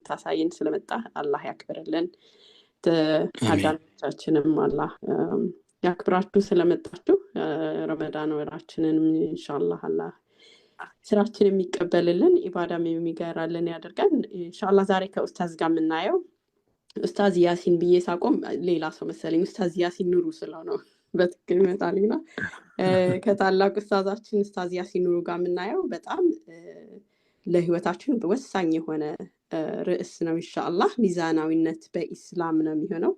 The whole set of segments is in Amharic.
ልታሳየን ስለመጣ አላህ ያክብርልን። ታዳሚዎቻችንም አላህ ያክብራችሁ ስለመጣችሁ። ረመዳን ወራችንን ኢንሻአላህ አላህ ስራችን የሚቀበልልን ኢባዳም የሚገራልን ያደርጋል። ኢንሻአላህ ዛሬ ከኡስታዝ ጋር የምናየው ኡስታዝ ያሲን ብዬ ሳቆም ሌላ ሰው መሰለኝ። ኡስታዝ ያሲን ኑሩ ስለው ነው በትክክል ይመጣልና ከታላቅ ኡስታዛችን ኡስታዝ ያሲን ኑሩ ጋር የምናየው በጣም ለህይወታችን ወሳኝ የሆነ ርዕስ ነው። ኢንሻአላህ ሚዛናዊነት በኢስላም ነው የሚሆነው።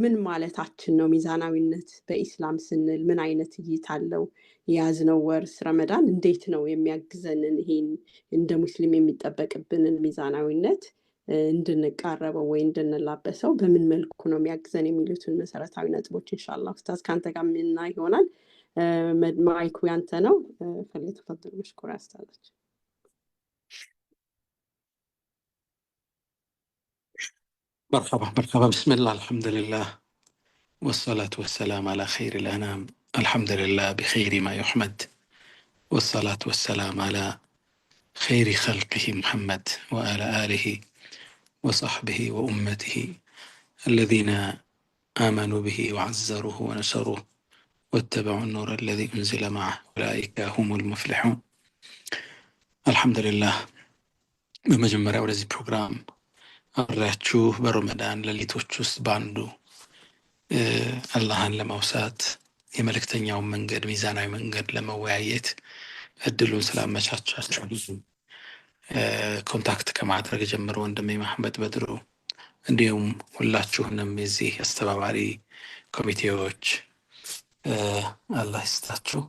ምን ማለታችን ነው? ሚዛናዊነት በኢስላም ስንል ምን አይነት እይታ አለው? የያዝነው ወርስ ረመዳን እንዴት ነው የሚያግዘንን ይሄን እንደ ሙስሊም የሚጠበቅብንን ሚዛናዊነት እንድንቃረበው ወይ እንድንላበሰው በምን መልኩ ነው የሚያግዘን የሚሉትን መሰረታዊ ነጥቦች ኢንሻአላህ ኡስታዝ ካንተ ጋር ምንና ይሆናል። ማይኩ ያንተ ነው። ፈለተፈضل مشكور ኡስታዝ። مرحبا بسم الله الحمد لله والصلاة والسلام على خير الأنام. الحمد لله بخير ما يحمد والصلاة والسلام على خير خلقه محمد وعلى آله وصحبه وأمته الذين آمنوا به وعزروه ونصروه واتبعوا النور الذي أنزل معه أولئك هم المفلحون. الحمد لله. بمجمرة ولزي بروغرام አብራችሁ በረመዳን ሌሊቶች ውስጥ ባንዱ አላህን ለማውሳት የመልእክተኛውን መንገድ ሚዛናዊ መንገድ ለመወያየት እድሉን ስላመቻቻችሁ ኮንታክት ከማድረግ ጀምሮ ወንድሜ መሐመድ በድሩ እንዲሁም ሁላችሁንም የዚህ አስተባባሪ ኮሚቴዎች አላህ ይስጣችሁ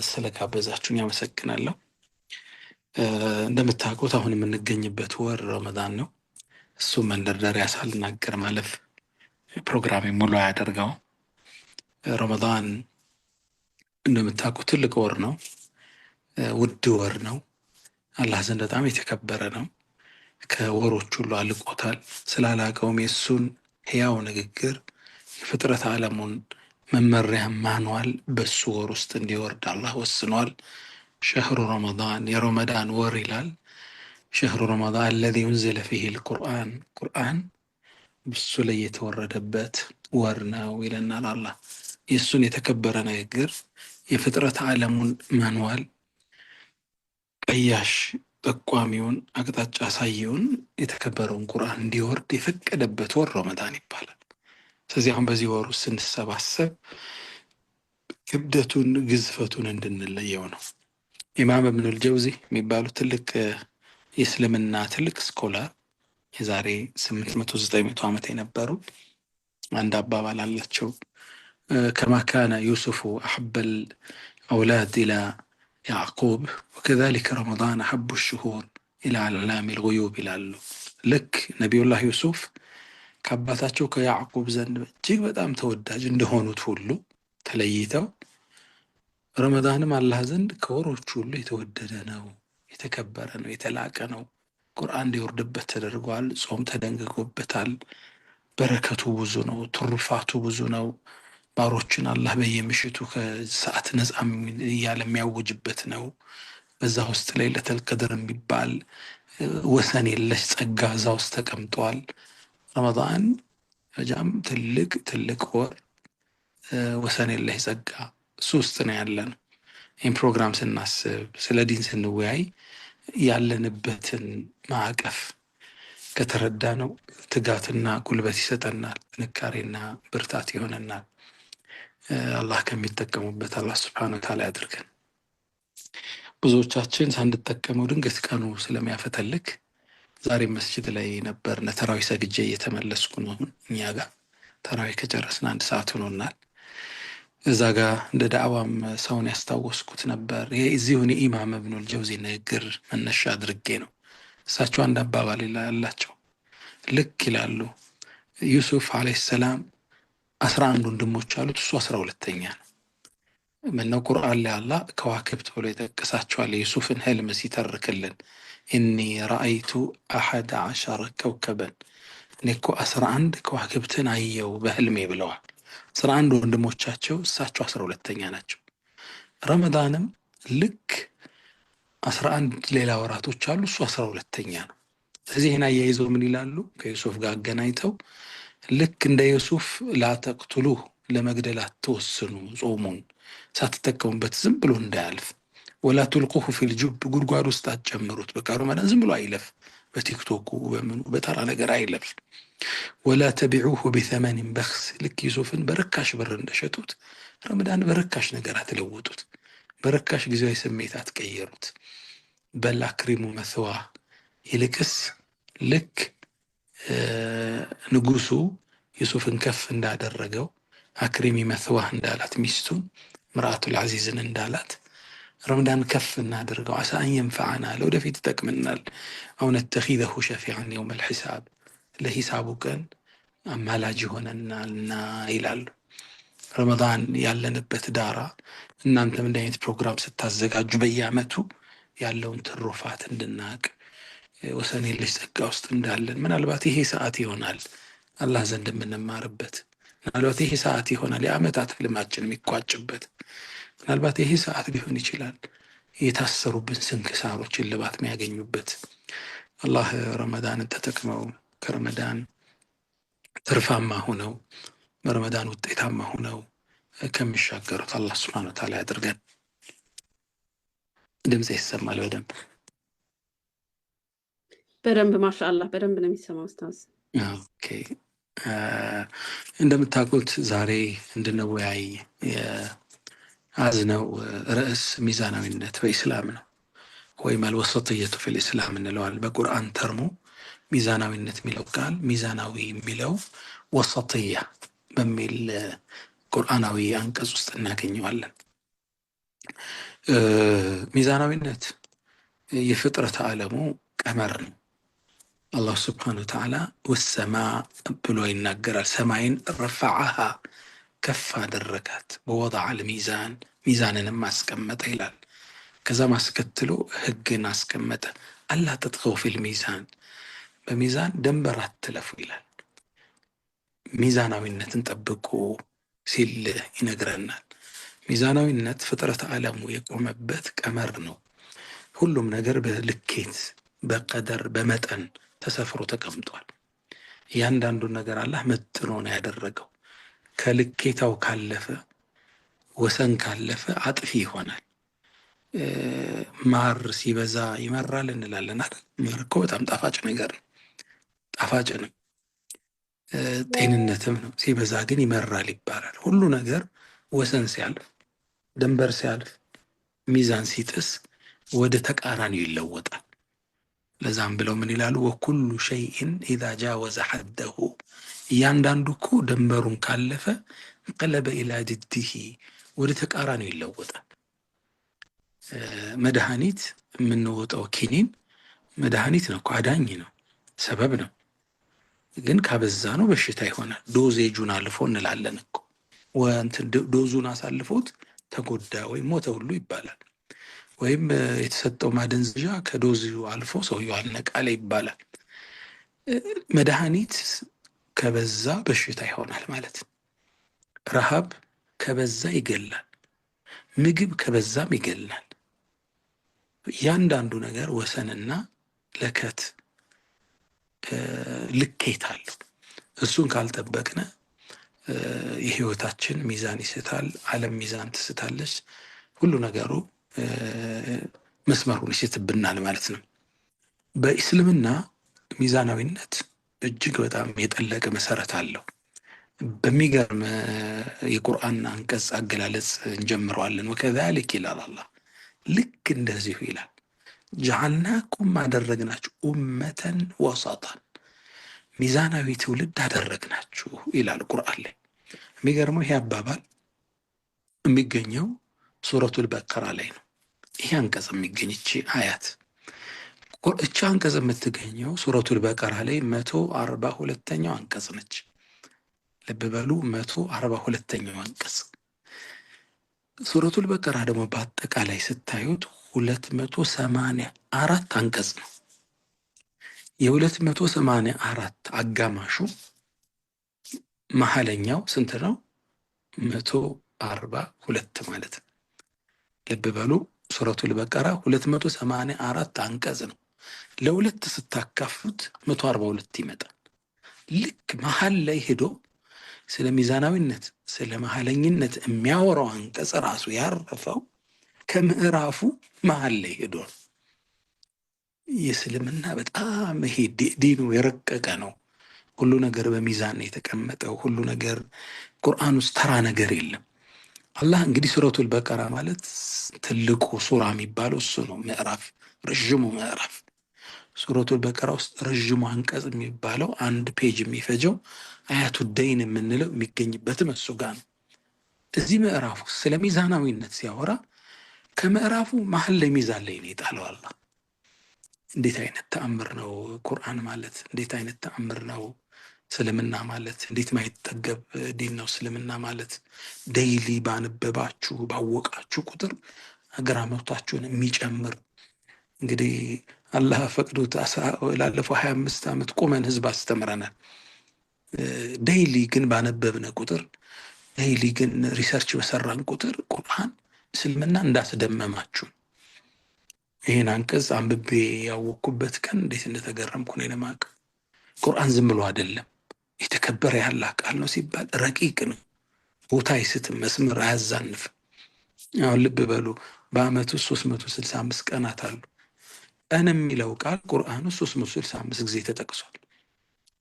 ስለጋበዛችሁኝ አመሰግናለሁ። እንደምታውቁት አሁን የምንገኝበት ወር ረመዳን ነው። እሱ መንደርደሪያ ሳልናገር ማለፍ ፕሮግራሜ ሙሉ ያደርገው። ረመዳን እንደምታውቁት ትልቅ ወር ነው፣ ውድ ወር ነው፣ አላህ ዘንድ በጣም የተከበረ ነው። ከወሮች ሁሉ አልቆታል። ስላላቀውም የእሱን ሕያው ንግግር የፍጥረት ዓለሙን መመሪያ ማንዋል በሱ ወር ውስጥ እንዲወርድ አላህ ወስኗል። شهر رمضان يا رمضان ورلال شهر رمضان الذي ينزل فيه القرآن قرآن بالسلية يتوردبات ورنا ويلنا الله يسون يتكبرنا يقر يفترة عالم مانوال قياش تقواميون أقداج أسايون يتكبرون قرآن ديورد يفك دبت ور رمضان يبالا سزيهم بزي ورو سن السبع كبدتون قزفتون عندنا اللي يونو ኢማም ኢብኑል ጀውዚ የሚባሉ ትልቅ የእስልምና ትልቅ ስኮላር የዛሬ 800-900 ዓመት የነበሩ አንድ አባባል አላቸው። كما كان يوسف أحب الأولاد إلى يعقوب وكذلك رمضان أحب الشهور إلى علام الغيوب ይላሉ። ልክ ነቢዩላህ ዩሱፍ ከአባታቸው ከያዕቁብ ዘንድ እጅግ በጣም ተወዳጅ እንደሆኑት ሁሉ ተለይተው ረመዳንም አላህ ዘንድ ከወሮቹ ሁሉ የተወደደ ነው፣ የተከበረ ነው፣ የተላቀ ነው። ቁርአን እንዲወርድበት ተደርጓል። ጾም ተደንግጎበታል። በረከቱ ብዙ ነው፣ ትሩፋቱ ብዙ ነው። ባሮችን አላህ በየምሽቱ ከሰዓት ነፃ እያለ የሚያውጅበት ነው። በዛ ውስጥ ለይለቱል ቀድር የሚባል ወሰን የለሽ ጸጋ እዛ ውስጥ ተቀምጧል። ረመዳን በጣም ትልቅ ወር ወሰን የለሽ ጸጋ ሶስት ነው ያለን። ይህን ፕሮግራም ስናስብ ስለ ዲን ስንወያይ ያለንበትን ማዕቀፍ ከተረዳ ነው ትጋትና ጉልበት ይሰጠናል፣ ጥንካሬና ብርታት ይሆነናል። አላህ ከሚጠቀሙበት አላህ ሱብሓነሁ ወተዓላ ያድርገን። ብዙዎቻችን ሳንጠቀመው ድንገት ቀኑ ስለሚያፈተልክ ዛሬ መስጂድ ላይ ነበር ተራዊ ሰግጄ እየተመለስኩ ነው። አሁን እኛ ጋር ተራዊ ከጨረስን 1 ሰዓት ሆኖናል። እዛ ጋር እንደ ዳዕዋም ሰውን ያስታወስኩት ነበር። የዚሁን ኢማም ኢብኑል ጀውዚ ንግግር መነሻ አድርጌ ነው። እሳቸው አንድ አባባል ያላቸው ልክ ይላሉ። ዩሱፍ አለይሂ ሰላም 11 ወንድሞች አሉት፣ እሱ 12ኛ ነው። ምነው ቁርአን ላይ አላህ ከዋክብት ብሎ ይጠቅሳቸዋል። የዩሱፍን ህልም ሲተርክልን ኢኒ ረአይቱ 11 ከውከበን እኔ እኮ 11 ከዋክብትን አየው በህልሜ ብለዋል። 11 ወንድሞቻቸው እሳቸው 12ኛ ናቸው። ረመዳንም ልክ 11 ሌላ ወራቶች አሉ፣ እሱ 12ኛ ነው። ስለዚህ ይህን አያይዘው ምን ይላሉ? ከዩሱፍ ጋር አገናኝተው ልክ እንደ ዩሱፍ ላተቅቱሉህ ለመግደል አትወስኑ፣ ጾሙን ሳትጠቀሙበት ዝም ብሎ እንዳያልፍ። ወላ ቱልቁሁ ፊልጁብ ጉድጓድ ውስጥ አትጨምሩት። በቃ ረመዳን ዝም ብሎ አይለፍ፣ በቲክቶኩ በምኑ በተራ ነገር አይለፍ። ወላ ተቢዑሁ ቢተመኒን በክስ ልክ ዩሱፍን በርካሽ ብር እንደሸጡት ረመዳን በርካሽ ነገር አትለውጡት፣ በርካሽ ጊዜያዊ ስሜት አትቀየሩት። በል አክሪሙ መስዋ ይልቅስ ልክ ንጉሱ ዩሱፍን ከፍ እንዳደረገው አክሪሚ መስዋህ እንዳላት ሚስቱን ምርአቱል ዐዚዝን እንዳላት ረመዳን ከፍ እናድርገው። አሳ አን የንፈዓና ለወደፊት ይጠቅምናል። አው ነተኺዘሁ ሸፊዐን የውመል ሒሳብ ለሂሳቡ ቀን አማላጅ ይሆነናልና ይላሉ። ረመዳን ያለንበት ዳራ እናንተም እንደ አይነት ፕሮግራም ስታዘጋጁ በየዓመቱ ያለውን ትሩፋት እንድናቅ ወሰን የለሽ ጸጋ ውስጥ እንዳለን ምናልባት ይሄ ሰዓት ይሆናል አላህ ዘንድ የምንማርበት። ምናልባት ይሄ ሰዓት ይሆናል የዓመታት ህልማችን የሚቋጭበት። ምናልባት ይሄ ሰዓት ሊሆን ይችላል የታሰሩብን ስንክሳሮች እልባት የሚያገኙበት። አላህ ረመዳንን ተጠቅመው ከረመዳን ትርፋማ ሆነው በረመዳን ውጤታማ ሆነው ከሚሻገሩት አላህ ሱብሓነሁ ወተዓላ ያድርገን። ድምፅ ይሰማል በደንብ በደንብ ማሻአላህ፣ በደንብ ነው የሚሰማው ኡስታዝ። ኦኬ እንደምታውቁት ዛሬ እንድንወያይ የያዝነው ርዕስ ሚዛናዊነት በኢስላም ነው፣ ወይም አልወሰጥየቱ ፊል ኢስላም እንለዋል። በቁርአን ተርሞ ሚዛናዊነት የሚለው ቃል ሚዛናዊ የሚለው ወሰጥያ በሚል ቁርአናዊ አንቀጽ ውስጥ እናገኘዋለን። ሚዛናዊነት የፍጥረት ዓለሙ ቀመር ነው። አላህ ስብሓነ ወተዓላ ወሰማ ብሎ ይናገራል። ሰማይን ረፈዐሃ ከፍ አደረጋት፣ በወضዐል ሚዛን ሚዛንንም አስቀመጠ ይላል። ከዛም አስከትሎ ህግን አስቀመጠ። አላ ተጥገው ፊል ሚዛን በሚዛን ደንበር አትለፉ ይላል። ሚዛናዊነትን ጠብቁ ሲል ይነግረናል። ሚዛናዊነት ፍጥረት ዓለሙ የቆመበት ቀመር ነው። ሁሉም ነገር በልኬት በቀደር በመጠን ተሰፍሮ ተቀምጧል። እያንዳንዱን ነገር አላህ መጥኖ ነው ያደረገው። ከልኬታው ካለፈ ወሰን ካለፈ አጥፊ ይሆናል። ማር ሲበዛ ይመራል እንላለን አይደል? ማር እኮ በጣም ጣፋጭ ነገር ነው፣ ጣፋጭ ነው፣ ጤንነትም ነው። ሲበዛ ግን ይመራል ይባላል። ሁሉ ነገር ወሰን ሲያልፍ፣ ደንበር ሲያልፍ፣ ሚዛን ሲጥስ ወደ ተቃራኒው ይለወጣል። ለዛም ብለው ምን ይላሉ? ወኩሉ ሸይእን ኢዛ ጃወዘ ሐደሁ እያንዳንዱ እኮ ደንበሩን ካለፈ ቀለበ ኢላ ጅዲሂ ወደ ተቃራኒው ይለወጣል። መድኃኒት የምንወጣው ኪኒን መድኃኒት ነው እኮ አዳኝ ነው፣ ሰበብ ነው። ግን ካበዛ ነው በሽታ ይሆናል። ዶዜጁን አልፎ እንላለን እኮ ዶዙን አሳልፎት ተጎዳ ወይም ሞተ ሁሉ ይባላል። ወይም የተሰጠው ማደንዘዣ ከዶዙ አልፎ ሰውየው አልነቃለ ይባላል። መድኃኒት ከበዛ በሽታ ይሆናል ማለት ነው። ረሃብ ከበዛ ይገላል። ምግብ ከበዛም ይገላል። እያንዳንዱ ነገር ወሰንና ለከት ልኬት አለው። እሱን ካልጠበቅነ የህይወታችን ሚዛን ይስታል። ዓለም ሚዛን ትስታለች። ሁሉ ነገሩ መስመሩን ይስትብናል ማለት ነው። በእስልምና ሚዛናዊነት እጅግ በጣም የጠለቀ መሰረት አለው። በሚገርም የቁርአን አንቀጽ አገላለጽ እንጀምረዋለን። ወከዛሊክ ይላል አላህ፣ ልክ እንደዚሁ ይላል ጀዐልናኩም አደረግናችሁ ኡመተን ወሰጣን ሚዛናዊ ትውልድ አደረግናችሁ ይላል ቁርአን ላይ። የሚገርመው ይሄ አባባል የሚገኘው ሱረቱል በቀራ ላይ ነው። ይሄ አንቀጽ የሚገኝ እቺ አያት እቺ አንቀጽ የምትገኘው ሱረቱል በቀራ ላይ 142ኛው አንቀጽ ነች። ልብ በሉ 142ኛው አንቀጽ። ሱረቱል በቀራ ደግሞ በአጠቃላይ ስታዩት 284 አንቀጽ ነው። የ284 አጋማሹ መሀለኛው ስንት ነው? 142 ማለት ነው። ልብ በሉ ሱረቱል በቀራ 284 አንቀጽ ነው። ለሁለት ስታካፍሉት 142 ይመጣል። ልክ መሀል ላይ ሄዶ ስለ ሚዛናዊነት ስለ መሀለኝነት የሚያወራው አንቀጽ ራሱ ያረፈው ከምዕራፉ መሀል ላይ ሄዶ ነው። የእስልምና በጣም ይሄ ዲኑ የረቀቀ ነው። ሁሉ ነገር በሚዛን የተቀመጠው፣ ሁሉ ነገር ቁርአን ውስጥ ተራ ነገር የለም። አላህ እንግዲህ ሱረቱል በቀራ ማለት ትልቁ ሱራ የሚባለው እሱ ነው። ምዕራፍ ረዥሙ ምዕራፍ ሱረቱል በቀራ ውስጥ ረዥሙ አንቀጽ የሚባለው አንድ ፔጅ የሚፈጀው አያቱ ደይን የምንለው የሚገኝበትም እሱ ጋር ነው። እዚህ ምዕራፍ ውስጥ ስለ ሚዛናዊነት ሲያወራ ከምዕራፉ መሀል ላይ ሚዛን ላይ ነው የጣለው አላህ። እንዴት አይነት ተአምር ነው ቁርአን ማለት! እንዴት አይነት ተአምር ነው እስልምና ማለት! እንዴት ማይጠገብ ዲን ነው እስልምና ማለት! ዴይሊ ባነበባችሁ ባወቃችሁ ቁጥር ግራመታችሁን የሚጨምር እንግዲህ አላህ ፈቅዶት ላለፈው 25 ዓመት ቁመን ህዝብ አስተምረናል። ዴይሊ ግን ባነበብነ ቁጥር ዴይሊ ግን ሪሰርች በሰራን ቁጥር ቁርአን እስልምና እንዳስደመማችሁ ይህን አንቀጽ አንብቤ ያወቅኩበት ቀን እንዴት እንደተገረምኩ ነው ለማቅ። ቁርአን ዝም ብሎ አይደለም፣ የተከበረ ያለ ቃል ነው ሲባል ረቂቅ ነው። ቦታ አይስትም፣ መስመር አያዛንፍም። አሁን ልብ በሉ በአመቱ 365 ቀናት አሉ። ቀን የሚለው ቃል ቁርአኑ 365 ጊዜ ተጠቅሷል።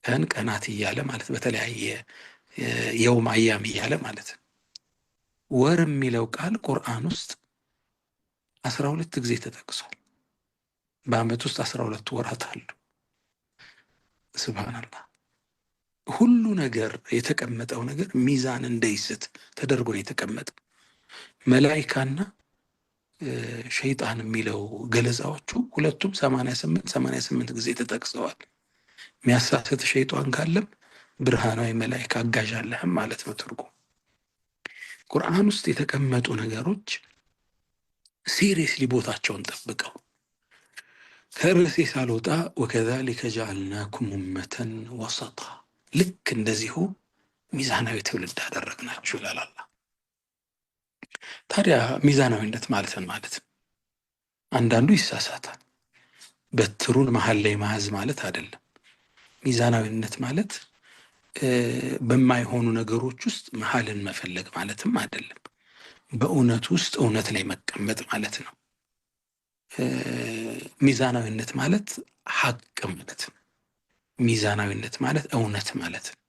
ቀን ቀናት እያለ ማለት በተለያየ የውም አያም እያለ ማለት ነው። ወር የሚለው ቃል ቁርአን ውስጥ 12 ጊዜ ተጠቅሷል። በአመት ውስጥ 12 ወራት አሉ። ሱብሃንአላህ። ሁሉ ነገር የተቀመጠው ነገር ሚዛን እንዳይስት ተደርጎ ነው የተቀመጠው። መላኢካና ሸይጣን የሚለው ገለጻዎቹ ሁለቱም 88 ጊዜ ተጠቅሰዋል። የሚያሳስት ሸይጣን ካለም ብርሃናዊ መላኢካ አጋዥ አለህም ማለት ነው ትርጉም። ቁርአን ውስጥ የተቀመጡ ነገሮች ሲሪየስሊ ቦታቸውን ጠብቀው ከርዕሴ ሳልወጣ ወከዛሊከ ጀዐልናኩም ኡመተን ወሰጣ፣ ልክ እንደዚሁ ሚዛናዊ ትውልድ አደረግናችሁ ይላል አላህ። ታዲያ ሚዛናዊነት ማለትን ማለት ነው። አንዳንዱ ይሳሳታል። በትሩን መሀል ላይ መያዝ ማለት አይደለም። ሚዛናዊነት ማለት በማይሆኑ ነገሮች ውስጥ መሀልን መፈለግ ማለትም አይደለም። በእውነት ውስጥ እውነት ላይ መቀመጥ ማለት ነው። ሚዛናዊነት ማለት ሀቅ ማለት ነው። ሚዛናዊነት ማለት እውነት ማለት ነው።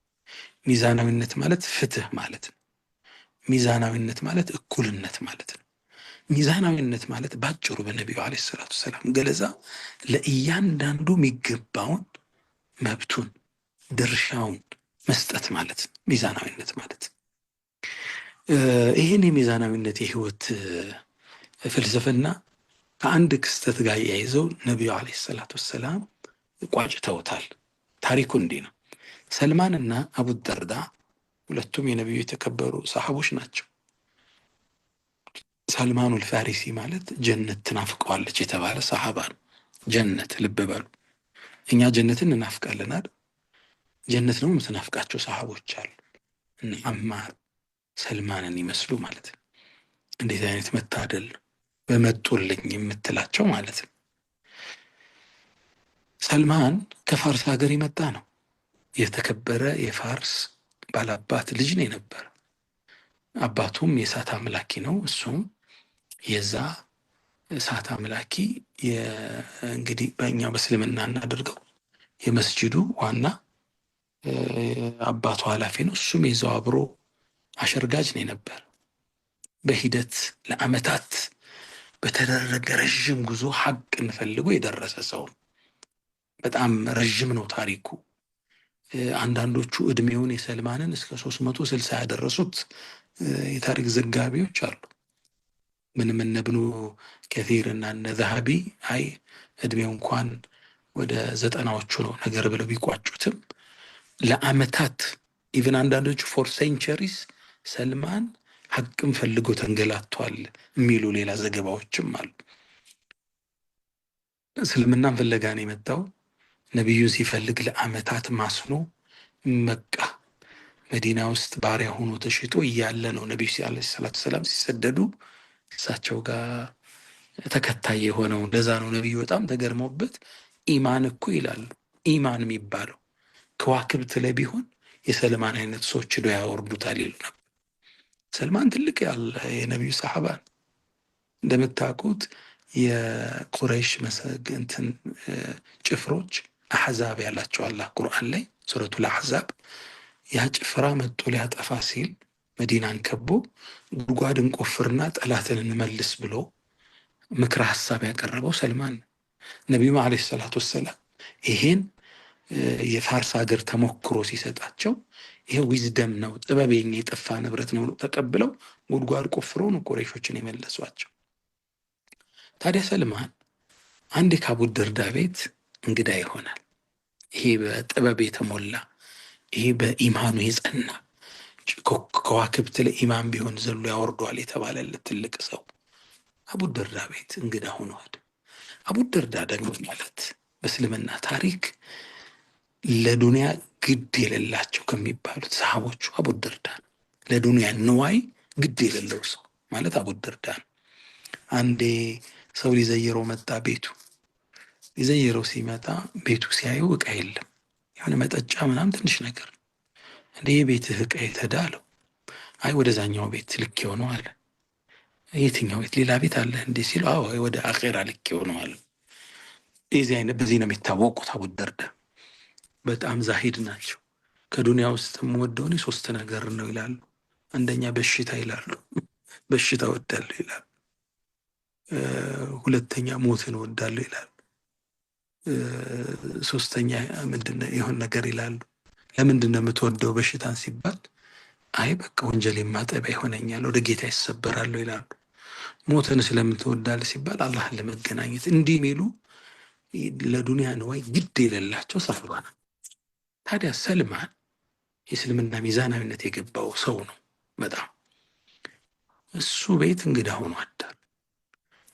ሚዛናዊነት ማለት ፍትህ ማለት ነው። ሚዛናዊነት ማለት እኩልነት ማለት ነው። ሚዛናዊነት ማለት ባጭሩ በነቢዩ ዓለይሂ ሰላቱ ሰላም ገለጻ ለእያንዳንዱ የሚገባውን መብቱን ድርሻውን መስጠት ማለት ነው። ሚዛናዊነት ማለት ይህን የሚዛናዊነት የህይወት ፍልስፍና ከአንድ ክስተት ጋር ያይዘው ነቢዩ ዓለይሂ ሰላቱ ሰላም ቋጭተውታል። ታሪኩ እንዲህ ነው። ሰልማንና አቡ ደርዳ ሁለቱም የነቢዩ የተከበሩ ሰሃቦች ናቸው። ሰልማኑል ፋሪሲ ማለት ጀነት ትናፍቀዋለች የተባለ ሰሃባ ነው። ጀነት ልብ በሉ። እኛ ጀነትን እናፍቃለን አይደል? ጀነት ነው የምትናፍቃቸው ሰሃቦች አሉ። እነ አማር ሰልማንን ይመስሉ ማለት ነው። እንዴት አይነት መታደል በመጡልኝ የምትላቸው ማለት ነው። ሰልማን ከፋርስ ሀገር የመጣ ነው። የተከበረ የፋርስ ባላባት ልጅ ነው የነበረ። አባቱም የእሳት አምላኪ ነው። እሱም የዛ እሳት አምላኪ እንግዲህ በእኛ በእስልምና እናደርገው የመስጂዱ ዋና አባቱ ኃላፊ ነው። እሱም የዛው አብሮ አሸርጋጅ ነው የነበር። በሂደት ለአመታት በተደረገ ረዥም ጉዞ ሐቅን ፈልጎ የደረሰ ሰው በጣም ረዥም ነው ታሪኩ። አንዳንዶቹ እድሜውን የሰልማንን እስከ 360 ያደረሱት የታሪክ ዘጋቢዎች አሉ። ምንም እነ ኢብኑ ከሲር እና እነ ዘሀቢ አይ እድሜው እንኳን ወደ 90ዎቹ ነው ነገር ብለው ቢቋጩትም ለአመታት ኢቭን አንዳንዶቹ ፎር ሴንቸሪስ ሰልማን ሐቅም ፈልጎ ተንገላቷል የሚሉ ሌላ ዘገባዎችም አሉ። እስልምናን ፍለጋ ነው የመጣው። ነቢዩን ሲፈልግ ለአመታት ማስኖ መቃ መዲና ውስጥ ባሪያ ሆኖ ተሽጦ እያለ ነው ነቢዩ ዓለይሂ ሰላቱ ሰላም ሲሰደዱ እሳቸው ጋር ተከታይ የሆነው። ለዛ ነው ነቢዩ በጣም ተገርመውበት ኢማን እኮ ይላሉ ኢማን የሚባለው ከዋክብት ላይ ቢሆን የሰልማን አይነት ሰዎች ሄዶ ያወርዱታል ይሉ ነበር። ሰልማን ትልቅ ያለ የነቢዩ ሰሓባ እንደምታውቁት የቁረይሽ እንትን ጭፍሮች አሕዛብ ያላቸው አላህ ቁርአን ላይ ሱረቱል አሕዛብ ያ ጭፍራ መጥቶ ሊያጠፋ ሲል መዲናን ከቦ ጉድጓድ እንቆፍርና ጠላትን እንመልስ ብሎ ምክረ ሀሳብ ያቀረበው ሰልማን ነው። ነቢዩም ዓለይሂ ሰላቱ ወሰላም ይሄን የፋርስ ሀገር ተሞክሮ ሲሰጣቸው ይሄ ዊዝደም ነው ጥበብ የኛ የጠፋ ንብረት ነው ተቀብለው ጉድጓድ ቆፍረው ነው ቁረይሾችን የመለሷቸው። ታዲያ ሰልማን አንዴ ከአቡ ደርዳ ቤት እንግዳ ይሆናል። ይሄ በጥበብ የተሞላ ይሄ በኢማኑ የጸና ከዋክብት ለኢማን ቢሆን ዘሎ ያወርዷል የተባለለት ትልቅ ሰው አቡ ደርዳ ቤት እንግዳ ሆነዋል። አቡ ደርዳ ደግሞ ማለት በእስልምና ታሪክ ለዱንያ ግድ የሌላቸው ከሚባሉት ሰሃቦቹ አቡ ደርዳ ነው። ለዱንያ ንዋይ ግድ የሌለው ሰው ማለት አቡ ደርዳ ነው። አንዴ ሰው ሊዘይረው መጣ። ቤቱ ሊዘይረው ሲመጣ ቤቱ ሲያየው እቃ የለም፣ የሆነ መጠጫ ምናምን ትንሽ ነገር። እንደ የቤትህ እቃ የተዳ አለው። አይ ወደዛኛው ቤት ልኬው ነው አለ። የትኛው ቤት? ሌላ ቤት አለ እንዴ ሲለው፣ አዎ ወደ አኼራ ልኬው ነው አለ። የዚህ አይነት በዚህ ነው የሚታወቁት አቡ ደርዳ። በጣም ዛሂድ ናቸው። ከዱንያ ውስጥ የምወደው እኔ 3 ነገር ነው ይላሉ። አንደኛ በሽታ ይላሉ፣ በሽታ ወዳለሁ ይላሉ። ሁለተኛ ሞትን ወዳለሁ ይላሉ። ሶስተኛ ምንድነው የሆን ነገር ይላሉ። ለምንድነው የምትወደው በሽታን ሲባል፣ አይ በቃ ወንጀል ማጠቢያ ይሆነኛል፣ ወደ ጌታ ይሰበራለሁ ይላሉ። ሞትን ስለምትወዳለህ ሲባል አላህን ለመገናኘት። እንዲህ የሚሉ ለዱንያ ንዋይ ግድ የሌላቸው ሰፍባ ነው። ታዲያ ሰልማን የእስልምና ሚዛናዊነት የገባው ሰው ነው በጣም። እሱ ቤት እንግዳ ሆኖ አዳር።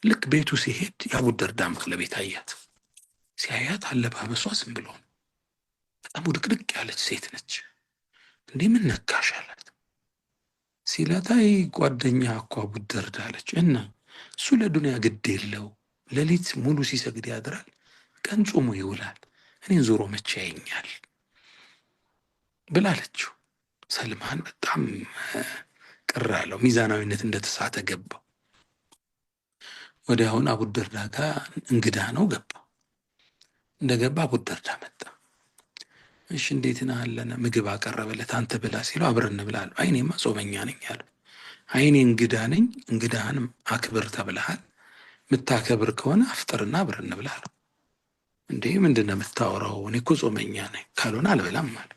ልክ ቤቱ ሲሄድ የአቡ ደርዳ ባለቤት አያት። ሲያያት አለባበሷ ዝም ብሎ በጣም ውድቅድቅ ያለች ሴት ነች። እንዴ ምን ነካሽ አላት። ሲላት አይ ጓደኛ እኮ አቡ ደርዳ አለች። እና እሱ ለዱንያ ግድ የለው፣ ሌሊት ሙሉ ሲሰግድ ያድራል፣ ቀን ጾሙ ይውላል፣ እኔን ዞሮ መቼ ያየኛል ብላለችው። ሰልማን በጣም ቅር አለው። ሚዛናዊነት እንደተሳተ ገባው። ወዲያውን አቡ ደርዳ ጋር እንግዳ ነው ገባ። እንደገባ አቡ ደርዳ መጣ። እሺ እንዴት ነህ አለና ምግብ አቀረበለት። አንተ ብላ ሲለው አብረን እንብላ አለው። አይ እኔማ ጾመኛ ነኝ አለው። አይ እኔ እንግዳ ነኝ፣ እንግዳህንም አክብር ተብለሃል፣ የምታከብር ከሆነ አፍጥርና አብረን እንብላ አለው። እንዴ ምንድን ነው የምታወራው? እኔ እኮ ጾመኛ ነኝ፣ ካልሆነ አልበላም አለ።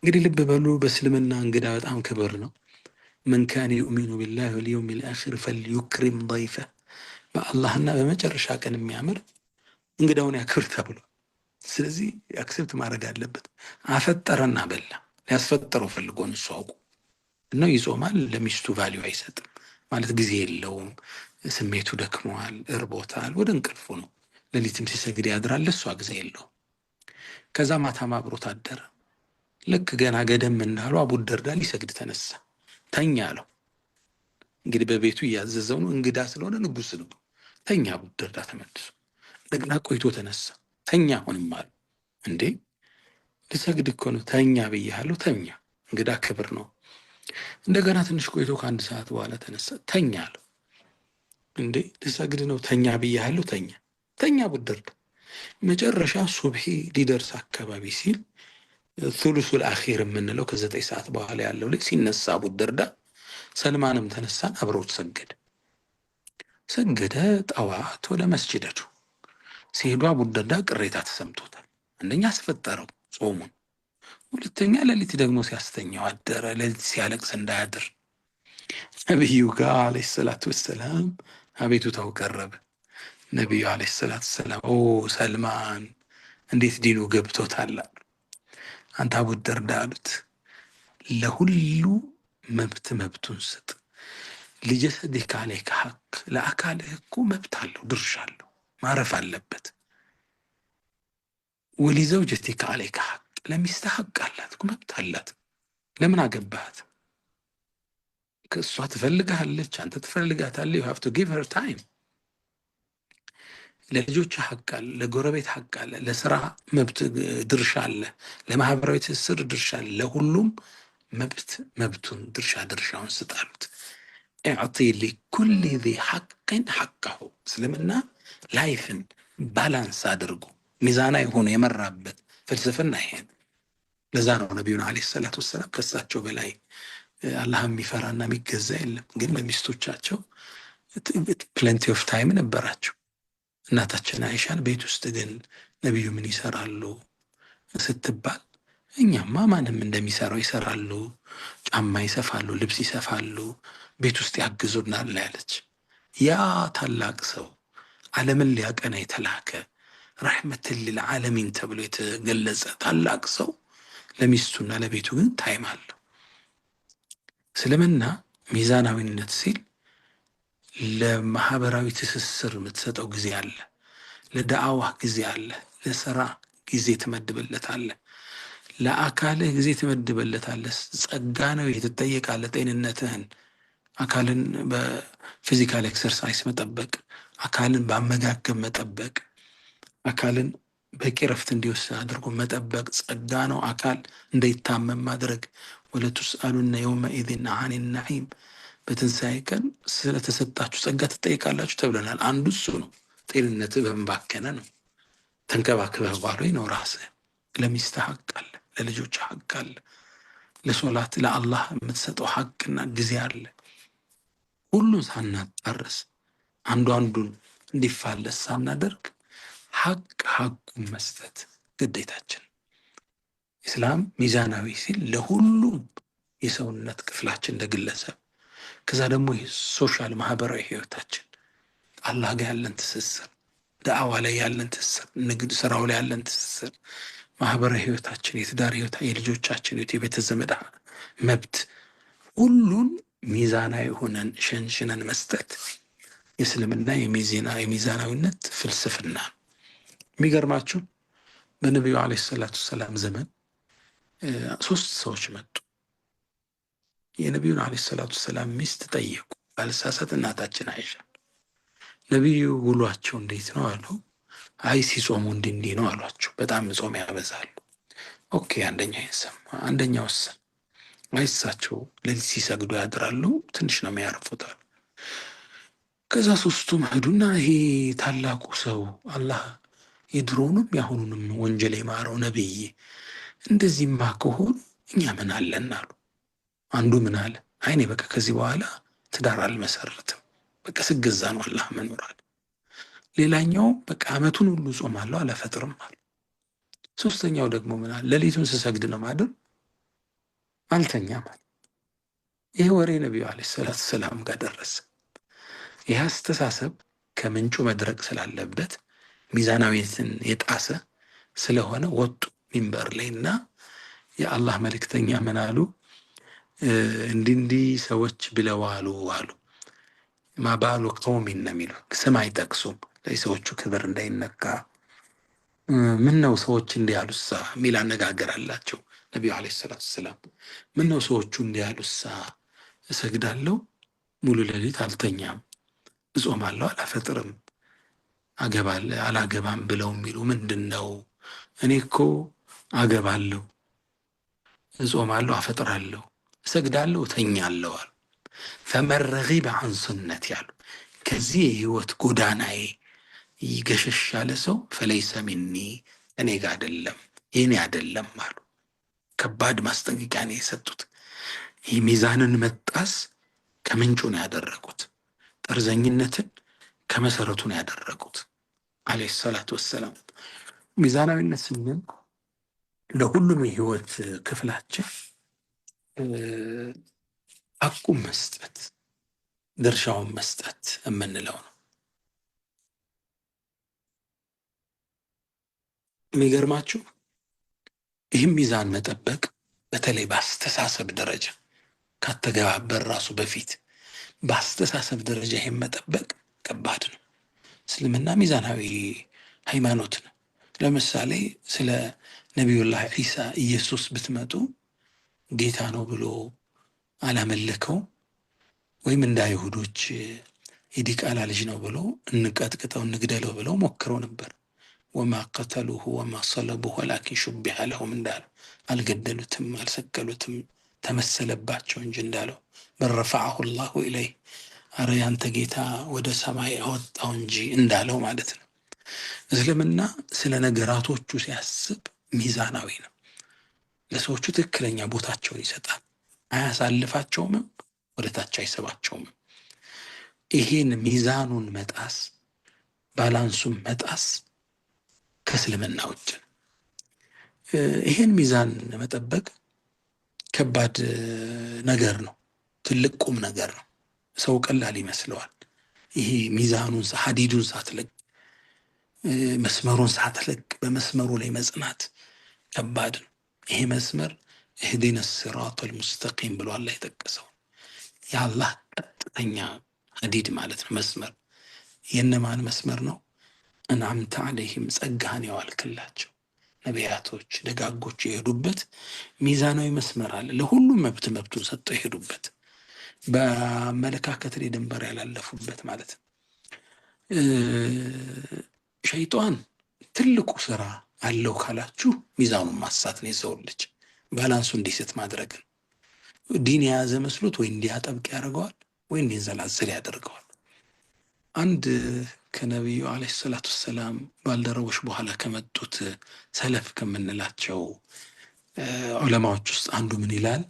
እንግዲህ ልብ በሉ በእስልምና እንግዳ በጣም ክብር ነው። መን ካነ ዩእሚኑ ቢላሂ ወልየውሚል አኺር ፈልዩክሪም ضይፈ፣ በአላህና በመጨረሻ ቀን የሚያምር እንግዳውን ያክብር ተብሎ፣ ስለዚህ አክሴፕት ማድረግ አለበት። አፈጠረና በላ። ሊያስፈጠረው ፈልጎን እሱ አውቁ እና ይጾማል። ለሚስቱ ቫሊዩ አይሰጥም ማለት ጊዜ የለውም። ስሜቱ ደክመዋል፣ እርቦታል፣ ወደ እንቅልፉ ነው። ሌሊትም ሲሰግድ ያድራል፣ ለእሷ ጊዜ የለውም። ከዛ ማታም አብሮት አደረ። ልክ ገና ገደም እንዳሉ አቡ ደርዳ ሊሰግድ ተነሳ። ተኛ አለው። እንግዲህ በቤቱ እያዘዘው ነው፣ እንግዳ ስለሆነ ንጉስ ነው። ተኛ አቡ ደርዳ ተመልሶ። እንደገና ቆይቶ ተነሳ። ተኛ አሁንም አሉ። እንዴ ልሰግድ እኮ ነው። ተኛ ብያለሁ። ተኛ፣ እንግዳ ክብር ነው። እንደገና ትንሽ ቆይቶ ከ1 ሰዓት በኋላ ተነሳ። ተኛ አለው። እንዴ ልሰግድ ነው። ተኛ ብያለሁ። ተኛ ተኛ አቡ ደርዳ። መጨረሻ ሱብሒ ሊደርስ አካባቢ ሲል ሱሉሱል አኺር የምንለው ከ9 ሰዓት በኋላ ያለው ላይ ሲነሳ አቡ ደርዳ ሰልማንም ተነሳን፣ አብረውት ሰገደ። ጠዋት ወደ መስጂድ ሄዱ። ሲሄዱ አቡ ደርዳ ቅሬታ ተሰምቶታል። አንደኛ አስፈጠረው ጾሙን፣ ሁለተኛ ሌሊት ደግሞ ሲያስተኛው አደረ። ሌሊት ሲያለቅስ እንዳያድር ነቢዩ ጋር አለይሂ ሰላቱ ወሰላም አቤቱታው ቀረበ። ነቢዩ አለይሂ ሰላቱ ወሰላም ኦ ሰልማን እንዴት ዲኑ ገብቶታል አሉ። አንተ አቡ ደርዳ አሉት፣ ለሁሉ መብቱን ስጥ። ሊጀሰዲከ ዐለይከ ሐቅ፣ ለአካልህ እኮ መብት አለው፣ ድርሻ አለው፣ ማረፍ አለበት። ወሊዘውጀቲከ ዐለይከ ሐቅ፣ ለሚስትህ ሐቅ አላት፣ መብት አላት። ለምን አገባሃት? ከእሷ ትፈልግሃለች፣ አንተ ትፈልጋታለህ። ዩ ሃቭ ቱ ጊቭ ሄር ታይም። ለልጆች ሐቅ አለ፣ ለጎረቤት ሐቅ አለ፣ ለስራ መብት ድርሻ አለ፣ ለማህበራዊ ትስስር ድርሻ አለ። ለሁሉም መብቱን ድርሻውን ስጣሉት። እዕጢ ሊኩል ዚ ሐቅን ሐቀሁ። እስልምና ላይፍን ባላንስ አድርጎ ሚዛናዊ ሆኖ የመራበት ፍልስፍና ይሄን። ለዛ ነው ነቢዩን ዓለይሂ ሰላቱ ወሰላም ከሳቸው በላይ አላህ የሚፈራና የሚገዛ የለም። ግን ለሚስቶቻቸው ፕሌንቲ ኦፍ ታይም ነበራቸው። እናታችን አይሻን ቤት ውስጥ ግን ነቢዩ ምን ይሰራሉ ስትባል፣ እኛማ ማንም እንደሚሰራው ይሰራሉ፣ ጫማ ይሰፋሉ፣ ልብስ ይሰፋሉ፣ ቤት ውስጥ ያግዙናል ያለች። ያ ታላቅ ሰው ዓለምን ሊያቀና የተላከ ረሕመትን ሊልዓለሚን ተብሎ የተገለጸ ታላቅ ሰው ለሚስቱና ለቤቱ ግን ታይም አለው። እስልምና ሚዛናዊነት ሲል ለማህበራዊ ትስስር የምትሰጠው ጊዜ አለ፣ ለዳዕዋ ጊዜ አለ፣ ለስራ ጊዜ ትመድብለታለህ፣ ለአካልህ ጊዜ ትመድብለታለህ። ጸጋ ነው ትጠየቃለህ። ጤንነትህን፣ አካልን በፊዚካል ኤክሰርሳይዝ መጠበቅ፣ አካልን በአመጋገብ መጠበቅ፣ አካልን በቂ ረፍት እንዲወስድ አድርጎ መጠበቅ ጸጋ ነው። አካል እንዳይታመም ማድረግ። ወለቱስአሉነ የውመኢዝን አኒ ነዒም፣ በትንሣኤ ቀን ስለተሰጣችሁ ጸጋ ትጠይቃላችሁ ተብለናል። አንዱ እሱ ነው። ጤንነትህ በመባከነ ነው። ተንከባክበህ ባሉ ነው ራስህ። ለሚስትህ ሐቅ አለ፣ ለልጆች ሐቅ አለ፣ ለሶላት ለአላህ የምትሰጠው ሐቅና ጊዜ አለ። ሁሉን ሳናጣርስ አንዱን እንዲፋለስ ሳናደርግ ሐቁን መስጠት ግዴታችን። ኢስላም ሚዛናዊ ሲል ለሁሉም የሰውነት ክፍላችን እንደ ግለሰብ፣ ከዛ ደግሞ ሶሻል ማህበራዊ ህይወታችን፣ አላህ ጋር ያለን ትስስር፣ ዳዕዋ ላይ ያለን ትስስር፣ ንግድ ስራው ላይ ያለን ትስስር፣ ማህበራዊ ህይወታችን፣ የትዳር ህይወት፣ የልጆቻችን ህይወት፣ የቤተ ዘመድ መብት፣ ሁሉን ሚዛናዊ ሆነን ሸንሽነን መስጠት የእስልምና የሚዛናዊነት ፍልስፍና። የሚገርማችሁ በነቢዩ ዓለይሂ ሰላቱ ወሰላም ዘመን 3 ሰዎች መጡ። የነቢዩን ዓለይሂ ሰላቱ ወሰላም ሚስት ጠየቁ፣ ባልሳሳት እናታችን አይሻ። ነቢዩ ውሏቸው እንዴት ነው አሉ። አይ ሲጾሙ እንዲህ ነው አሏቸው። በጣም ጾም ያበዛሉ። ኦኬ፣ አንደኛው ይሰማ፣ አንደኛው ወሰን። አይ እሳቸው ሌሊት ሲሰግዱ ያድራሉ፣ ትንሽ ነው የሚያርፉት አሉ። ከዛ 3ቱም ሄዱና ይሄ ታላቁ ሰው አላህ የድሮውንም የአሁኑንም ወንጀል የማረው ነብይ እንደዚህማ ከሆኑ እኛ ምን አለን አሉ። አንዱ ምን አለ፣ አይኔ በቃ ከዚህ በኋላ ትዳር አልመሰርትም፣ በቃ ስገዛ ነው አላህ መኖራል። ሌላኛው በቃ ዓመቱን ሁሉ ጾማለሁ አላፈጥርም አለ። 3ኛው ደግሞ ምን አለ፣ ሌሊቱን ስሰግድ ነው ማድር፣ አልተኛም አለ። ይሄ ወሬ ነቢዩ ዓለይሂ ሰላቱ ሰላም ጋር ደረሰ። ይህ አስተሳሰብ ከምንጩ መድረቅ ስላለበት ሚዛናዊነትን የጣሰ ስለሆነ ወጡ ሚንበር ላይ እና የአላህ መልእክተኛ ምን አሉ፣ እንዲህ ሰዎች ብለዋሉ አሉ። ማባሉ ቀውሚን ነው የሚሉ ስም አይጠቅሱም ለሰዎቹ ክብር እንዳይነካ። ምን ነው ሰዎች እንዲህ ያሉሳ የሚል አነጋገር አላቸው ነቢዩ ዓለይሂ ሰላቱ ሰላም። ምን ነው ሰዎቹ እንዲህ ያሉሳ፣ እሰግዳለሁ፣ ሙሉ ሌሊት አልተኛም፣ እጾማለሁ፣ አላፈጥርም፣ አላገባም ብለው የሚሉ ምንድን ነው? እኔ እኮ አገባለሁ፣ እጾማለሁ፣ አፈጥራለሁ፣ እሰግዳለሁ፣ እተኛለሁ አሉ። ፈመን ረጊበ ዐን ሱነቲ ያሉ ከዚህ የህይወት ጎዳናዬ ይገሸሽ ያለ ሰው ፈለይሰ ሚኒ እኔ ጋር አይደለም፣ የኔ አይደለም አሉ። ከባድ ማስጠንቀቂያ ነው የሰጡት። ይህ ሚዛንን መጣስ ከምንጩ ነው ያደረጉት። ጠርዘኝነትን ከመሰረቱ ነው ያደረጉት ዓለይሂ ሰላቱ ወሰላም። ሚዛናዊነት ስንል ለሁሉም የህይወት ክፍላችን ሐቁን መስጠት፣ ድርሻውን መስጠት የምንለው ነው። የሚገርማችሁ ይህም ሚዛን መጠበቅ በተለይ በአስተሳሰብ ደረጃ ካተገባበር ራሱ በፊት በአስተሳሰብ ደረጃ ይህም መጠበቅ ከባድ ነው። እስልምና ሚዛናዊ ሃይማኖት ነው። ለምሳሌ ስለ ነቢዩላህ ዒሳ ኢየሱስ ብትመጡ ጌታ ነው ብሎ አላመለከው፣ ወይም እንደ አይሁዶች የዲቃላ ልጅ ነው ብሎ እንቀጥቅጠው እንግደለው ብለው ሞክረው ነበር። ወማ ቀተሉሁ ወማ ሰለቡሁ ወላኪን ሹቢሐ ለሁም እንዳለው አልገደሉትም፣ አልሰቀሉትም፣ ተመሰለባቸው እንጂ እንዳለው በረፈዐሁ ላሁ ኢለይህ አረ ያንተ ጌታ ወደ ሰማይ አወጣው እንጂ እንዳለው ማለት ነው። እስልምና ስለ ነገራቶቹ ሲያስብ ሚዛናዊ ነው። ለሰዎቹ ትክክለኛ ቦታቸውን ይሰጣል። አያሳልፋቸውምም፣ ወደ ታች አይስባቸውም። ይሄን ሚዛኑን መጣስ፣ ባላንሱን መጣስ ከእስልምና ውጭ ነው። ይሄን ሚዛን መጠበቅ ከባድ ነገር ነው። ትልቅ ቁም ነገር ነው። ሰው ቀላል ይመስለዋል። ይሄ ሚዛኑን ሀዲዱን ሳትለቅ መስመሩን ሳትለቅ በመስመሩ ላይ መጽናት ከባድ ነው። ይሄ መስመር እህዲነ ሲራጠል ሙስተቂም ብሎ አላህ የጠቀሰው የአላህ ቀጥተኛ ሀዲድ ማለት ነው። መስመር የነማን መስመር ነው? አንዓምተ ዐለይሂም ጸጋህን ያዋልክላቸው ነቢያቶች ደጋጎች የሄዱበት ሚዛናዊ መስመር አለ። ለሁሉም መብቱን ሰጥተው የሄዱበት በአመለካከት ላይ ድንበር ያላለፉበት ማለት ነው። ሸይጣን ትልቁ ስራ አለው ካላችሁ ሚዛኑን ማሳት ነው። የሰው ልጅ ባላንሱ እንዲስት ማድረግ ነው። ዲን የያዘ መስሎት ወይ እንዲያጠብቅ ያደርገዋል ወይ እንዲንዘላዘል ያደርገዋል። አንድ ከነቢዩ ዓለይሂ ሰላቱ ወሰላም ባልደረቦች በኋላ ከመጡት ሰለፍ ከምንላቸው ዑለማዎች ውስጥ አንዱ ምን ይላል?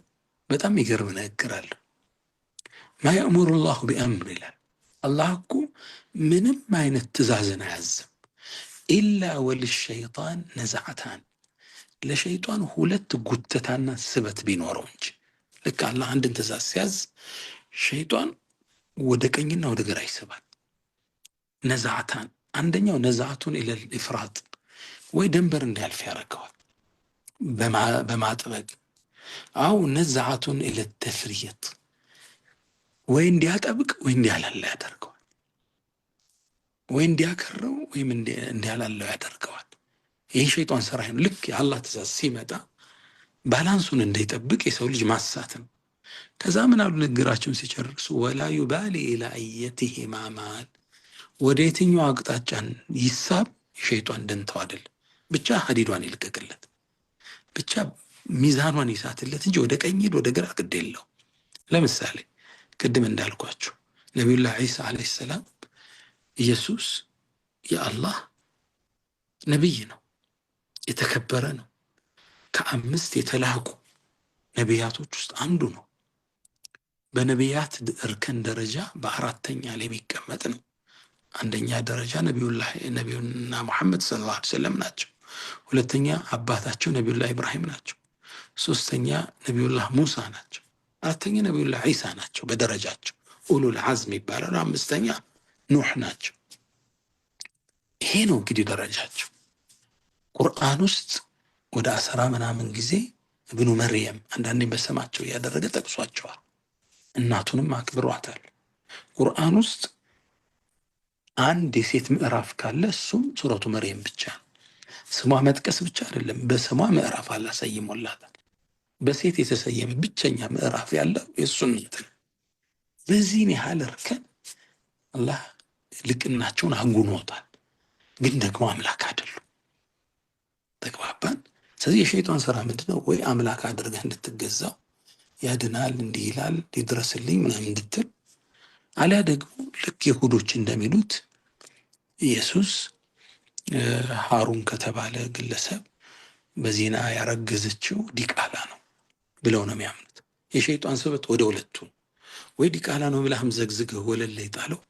በጣም ይገርም ንግግር አለው። ማ የእሙሩ ላሁ ቢአምር ይላል። አላህ እኮ ምንም አይነት ትእዛዝን አያዝም። ኢላ ወልሸይጣን ነዝዓታን፣ ለሸይጣን ሁለት ጉተታና ስበት ቢኖረው እንጂ። ልክ አላህ አንድን ትእዛዝ ሲያዝ ሸይጣን ወደ ቀኝና ወደ ግራ ይስባል። ነዝዓታን፣ አንደኛው ነዝዓቱን ኢለል ኢፍራጥ፣ ወይ ደንበር እንዲያልፍ ያደርገዋል በማጥበቅ አው ነዝዓቱን ኢለል ተፍሪጥ፣ ወይ እንዲያጠብቅ ወይ እንዲያላላ ያደርገዋል። ወይ እንዲያከረው ወይም እንዲያላለው ያደርገዋል። ይህ ሸይጣን ስራ ነው። ልክ የአላህ ትእዛዝ ሲመጣ ባላንሱን እንዳይጠብቅ የሰው ልጅ ማሳት ነው። ከዛ ምን አሉ ንግግራቸውን ሲጨርሱ ወላ ዩባሊ ኢላ አየቲሂ ማማል፣ ወደ የትኛው አቅጣጫን ይሳብ የሸይጣን ደንተው አይደል፣ ብቻ ሀዲዷን ይልቀቅለት፣ ብቻ ሚዛኗን ይሳትለት እንጂ ወደ ቀኝ ሂድ ወደ ግራ ግድ የለው። ለምሳሌ ቅድም እንዳልኳችሁ ነቢዩላህ ዒሳ ዓለይሂ ሰላም ኢየሱስ የአላህ ነቢይ ነው፣ የተከበረ ነው። ከ5 የተላቁ ነቢያቶች ውስጥ አንዱ ነው። በነቢያት እርከን ደረጃ በ4ተኛ ላይ የሚቀመጥ ነው። አንደኛ ደረጃ ነቢዩና ሙሐመድ ሰለላሁ ዐለይሂ ወሰለም ናቸው። 2ተኛ አባታቸው ነቢዩላህ ኢብራሂም ናቸው። 3ተኛ ነቢዩላህ ሙሳ ናቸው። 4ተኛ ነቢዩላህ ዒሳ ናቸው በደረጃቸው ኡሉል ዐዝም ይባላሉ። 5ተኛ ኑሕ ናቸው። ይሄ ነው እንግዲህ ደረጃቸው። ቁርአን ውስጥ ወደ 10 ምናምን ጊዜ እብኑ መርየም አንዳንዴ በስማቸው እያደረገ ጠቅሷቸዋል። እናቱንም አክብሯታል። ቁርአን ውስጥ አንድ የሴት ምዕራፍ ካለ እሱም ሱረቱ መርየም ብቻ ነው። ስሟ መጥቀስ ብቻ አይደለም፣ በስሟ ምዕራፍ አላህ ሰይሞላታል። በሴት የተሰየመ ብቸኛ ምዕራፍ ያለው የእሱን እንትን በዚህን ያህል እርከን አላህ ልቅናቸውን አጉኖታል። ግን ደግሞ አምላክ አይደሉም። ተግባባን? ስለዚህ የሸይጣን ስራ ምንድነው? ወይ አምላክ አድርገህ እንድትገዛው ያድናል፣ እንዲህ ይላል፣ ሊድረስልኝ ምናምን እንድትል፣ አሊያ ደግሞ ልክ ይሁዶች እንደሚሉት ኢየሱስ ሃሩን ከተባለ ግለሰብ በዚና ያረገዘችው ዲቃላ ነው ብለው ነው የሚያምኑት። የሸይጣን ስበት ወደ ሁለቱ ወይ ዲቃላ ነው ብለህም ዘግዝገህ ወለል ላይ ጣለው፣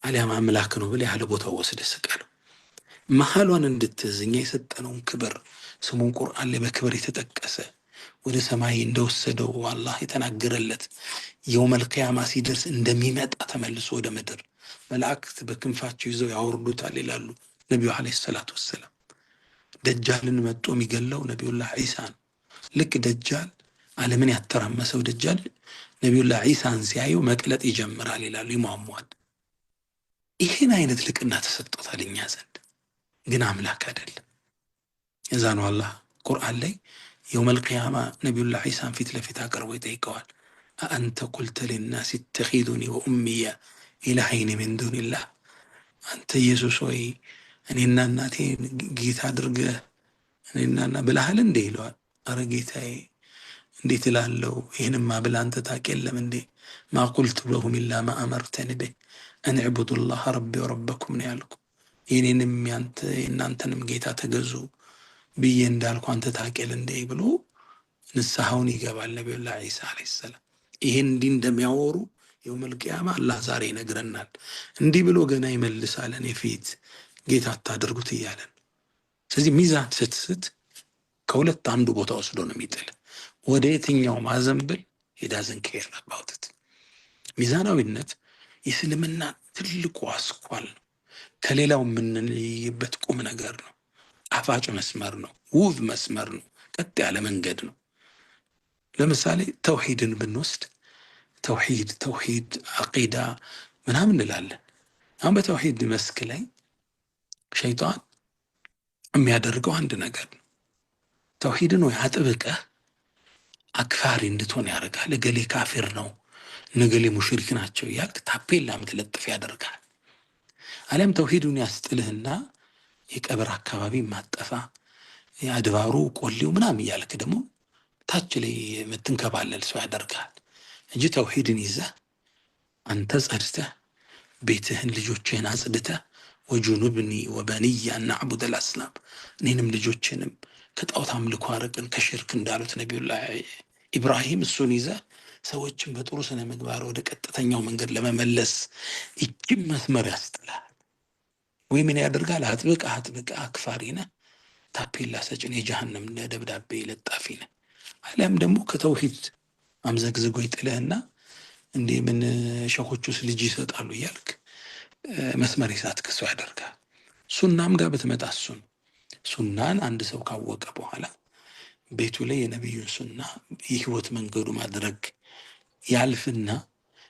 አሊያም አምላክ ነው ብለህ ያለ ቦታው ወስደህ ስቀለው። መሐሏን እንድትይዝ እኛ የሰጠነውን ክብር ስሙን ቁርአን ላይ በክብር የተጠቀሰ ወደ ሰማይ እንደወሰደው አላህ የተናገረለት የውመል ቂያማ ሲደርስ እንደሚመጣ ተመልሶ ወደ ምድር መላእክት በክንፋቸው ይዘው ያወርዱታል ይላሉ ነቢዩ ዓለይሂ ሰላቱ ወሰላም። ደጃልን መጥቶ የሚገለው ነቢዩላህ ዒሳ ነው። ልክ ደጃል ዓለምን ያተራመሰው ደጃል ነቢዩላህ ዒሳን ሲያዩ መቅለጥ ይጀምራል ይላሉ፣ ይሟሟል። ይህን አይነት ልቅና ተሰጥቶታል እኛ ዘንድ፣ ግን አምላክ አይደለም። የዛ ነው አላህ ቁርአን ላይ የውመል ቂያማ ነቢዩላህ ዒሳን ፊት ለፊት አቅርቦ ይጠይቀዋል። አአንተ ቁልተ ሊናስ ኢተኺዙኒ ወኡሚየ ኢላሀይን ሚን ዱኒላህ አንተ ኢየሱስ ሆይ እኔና እናቴ ጌታ አድርገህ እኔና ብለሃል እንዴ ይለዋል። አረ ጌታዬ እንዴት እላለሁ? ይህንማ ብለህ አንተ ታውቅ የለም እንዴ? ማ ቁልቱ ለሁም ኢላ ማ አመርተኒ ቢህ አን ዕቡዱላህ ረቢ ወረበኩም ነው ያልኩ። የኔንም የእናንተንም ጌታ ተገዙ ብዬ እንዳልኩ አንተ ታውቅ የለ እንዴ ብሎ ንስሐውን ይገባል ነቢዩላህ ዒሳ ዓለይሂ ሰላም። ይሄን እንዲህ እንደሚያወሩ የውመል ቂያማ አላህ ዛሬ ይነግረናል። እንዲህ ብሎ ገና ይመልሳል እኔ ፊት ጌታ አታድርጉት እያለን። ስለዚህ ሚዛን ስትስት ከሁለት አንዱ ቦታ ወስዶ ነው የሚጥል። ወደ የትኛው ማዘንብል ዳዝን ኬር አባውት ኢት። ሚዛናዊነት የእስልምና ትልቁ አስኳል ነው። ከሌላው የምንለይበት ቁም ነገር ነው። ጣፋጭ መስመር ነው። ውብ መስመር ነው። ቀጥ ያለ መንገድ ነው። ለምሳሌ ተውሂድን ብንወስድ ተውሂድ አቂዳ ምናምን እንላለን። አሁን በተውሂድ መስክ ላይ ሸይጣን የሚያደርገው አንድ ነገር ነው። ተውሂድን ወይ አጥብቀህ አክፋሪ እንድትሆን ያደርጋል። እገሌ ካፊር ነው፣ ነገሌ ሙሽሪክ ናቸው እያልክ ታፔላ ምትለጥፍ ያደርጋል። አሊያም ተውሂዱን ያስጥልህና የቀብር አካባቢ ማጠፋ የአድባሩ ቆሌው ምናምን እያልክ ደግሞ ታች ላይ የምትንከባለል ሰው ያደርጋል እንጂ ተውሂድን ይዘህ አንተ ጸድተህ ቤትህን ልጆችህን አጽድተህ ወጁኑብኒ ወበንያ ናዕቡደል አስናም እኔንም ልጆችንም ከጣዖት አምልኮ አርቅን ከሽርክ እንዳሉት ነቢዩላህ ኢብራሂም እሱን ይዘህ ሰዎችን በጥሩ ስነ ምግባር ወደ ቀጥተኛው መንገድ ለመመለስ እጅግ መስመር ያስጥላል። ወይ ምን ያደርጋል? አጥብቃ አክፋሪ ነህ፣ ታፔላ ሰጭን፣ የጀሃነም ደብዳቤ ለጣፊ ነህ። አሊያም ደግሞ ከተውሂድ አምዘግዝጎ ይጥልህና እንዴ ምን ሸኾቹስ ልጅ ይሰጣሉ እያልክ መስመር ይሳትክ ሰው ያደርጋል። ሱናም ጋር ብትመጣ ሱናን አንድ ሰው ካወቀ በኋላ ቤቱ ላይ የነቢዩን ሱና የህይወት መንገዱ ማድረግ ያልፍና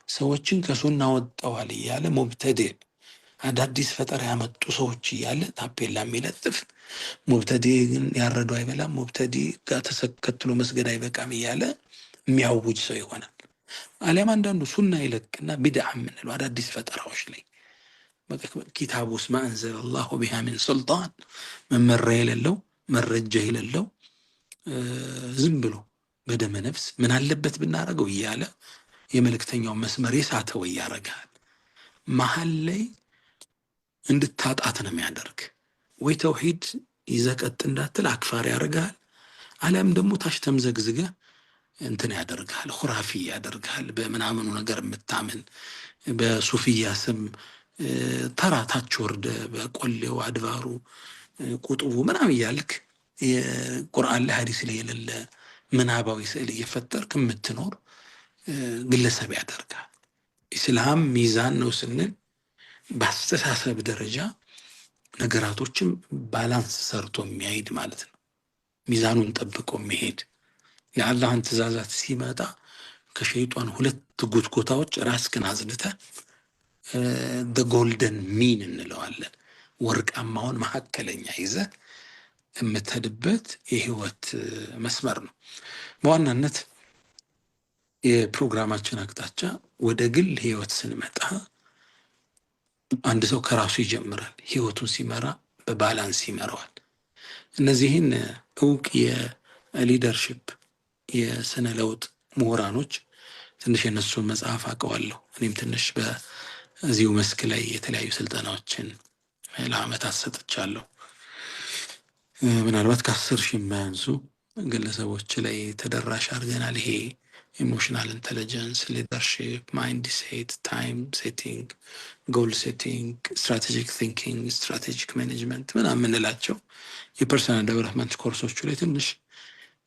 ሰዎችን ከሱና ወጣዋል እያለ ሙብተዲዕ አዳዲስ ፈጠራ ያመጡ ሰዎች እያለ ታፔላ የሚለጥፍ ሙብተዲዕ ግን ያረዱ አይበላም፣ ሙብተዲዕ ጋር ተከትሎ መስገድ አይበቃም እያለ የሚያውጅ ሰው ይሆናል። አሊያም አንዳንዱ ሱና ይለቅና ቢድዓ የምንለው አዳዲስ ፈጠራዎች ላይ ኪታብ ውስጥ ማእንዘለ አላሁ ቢሃ ሚን ሱልጣን መመሪያ የሌለው መረጃ የሌለው ዝም ብሎ በደመ ነፍስ ምን አለበት ብናረገው እያለ የመልእክተኛው መስመር የሳተው ያረጋል። መሀል ላይ እንድታጣት ነው የሚያደርግ። ወይ ተውሂድ ይዘቀጥ እንዳትል አክፋሪ ያደርጋል፣ አሊያም ደግሞ ታች ተምዘግዝገ እንትን ያደርጋል፣ ሁራፊ ያደርጋል። በምናምኑ ነገር የምታምን በሱፊያ ስም ተራታች ወርደ በቆሌው አድባሩ ቁጥቡ ምናምን እያልክ የቁርአን ላይ ሐዲስ ላይ የሌለ ምናባዊ ስዕል እየፈጠርክ የምትኖር ግለሰብ ያደርጋል። ኢስላም ሚዛን ነው ስንል በአስተሳሰብ ደረጃ ነገራቶችም ባላንስ ሰርቶ የሚያሄድ ማለት ነው። ሚዛኑን ጠብቆ የሚሄድ የአላህን ትእዛዛት ሲመጣ ከሸይጧን ሁለት ጉትጎታዎች ራስክን አዝልተህ ጎልደን ሚን እንለዋለን ወርቃማውን መካከለኛ ይዘህ የምትሄድበት የህይወት መስመር ነው። በዋናነት የፕሮግራማችን አቅጣጫ ወደ ግል ህይወት ስንመጣ አንድ ሰው ከራሱ ይጀምራል። ህይወቱን ሲመራ በባላንስ ይመራዋል። እነዚህን እውቅ የሊደርሽፕ የስነ ለውጥ ምሁራኖች ትንሽ የነሱን መጽሐፍ አውቀዋለሁ። እኔም ትንሽ በዚሁ መስክ ላይ የተለያዩ ስልጠናዎችን ለአመታት ሰጥቻለሁ። ምናልባት ከ10,000 የማያንሱ ግለሰቦች ላይ ተደራሽ አድርገናል። ይሄ ኢሞሽናል ኢንቴሊጀንስ፣ ሊደርሺፕ፣ ማይንድ ሴት፣ ታይም ሴቲንግ፣ ጎል ሴቲንግ፣ ስትራቴጂክ ቲንኪንግ፣ ስትራቴጂክ ማኔጅመንት ምናምን የምንላቸው የፐርሰናል ዴቨሎፕመንት ኮርሶቹ ላይ ትንሽ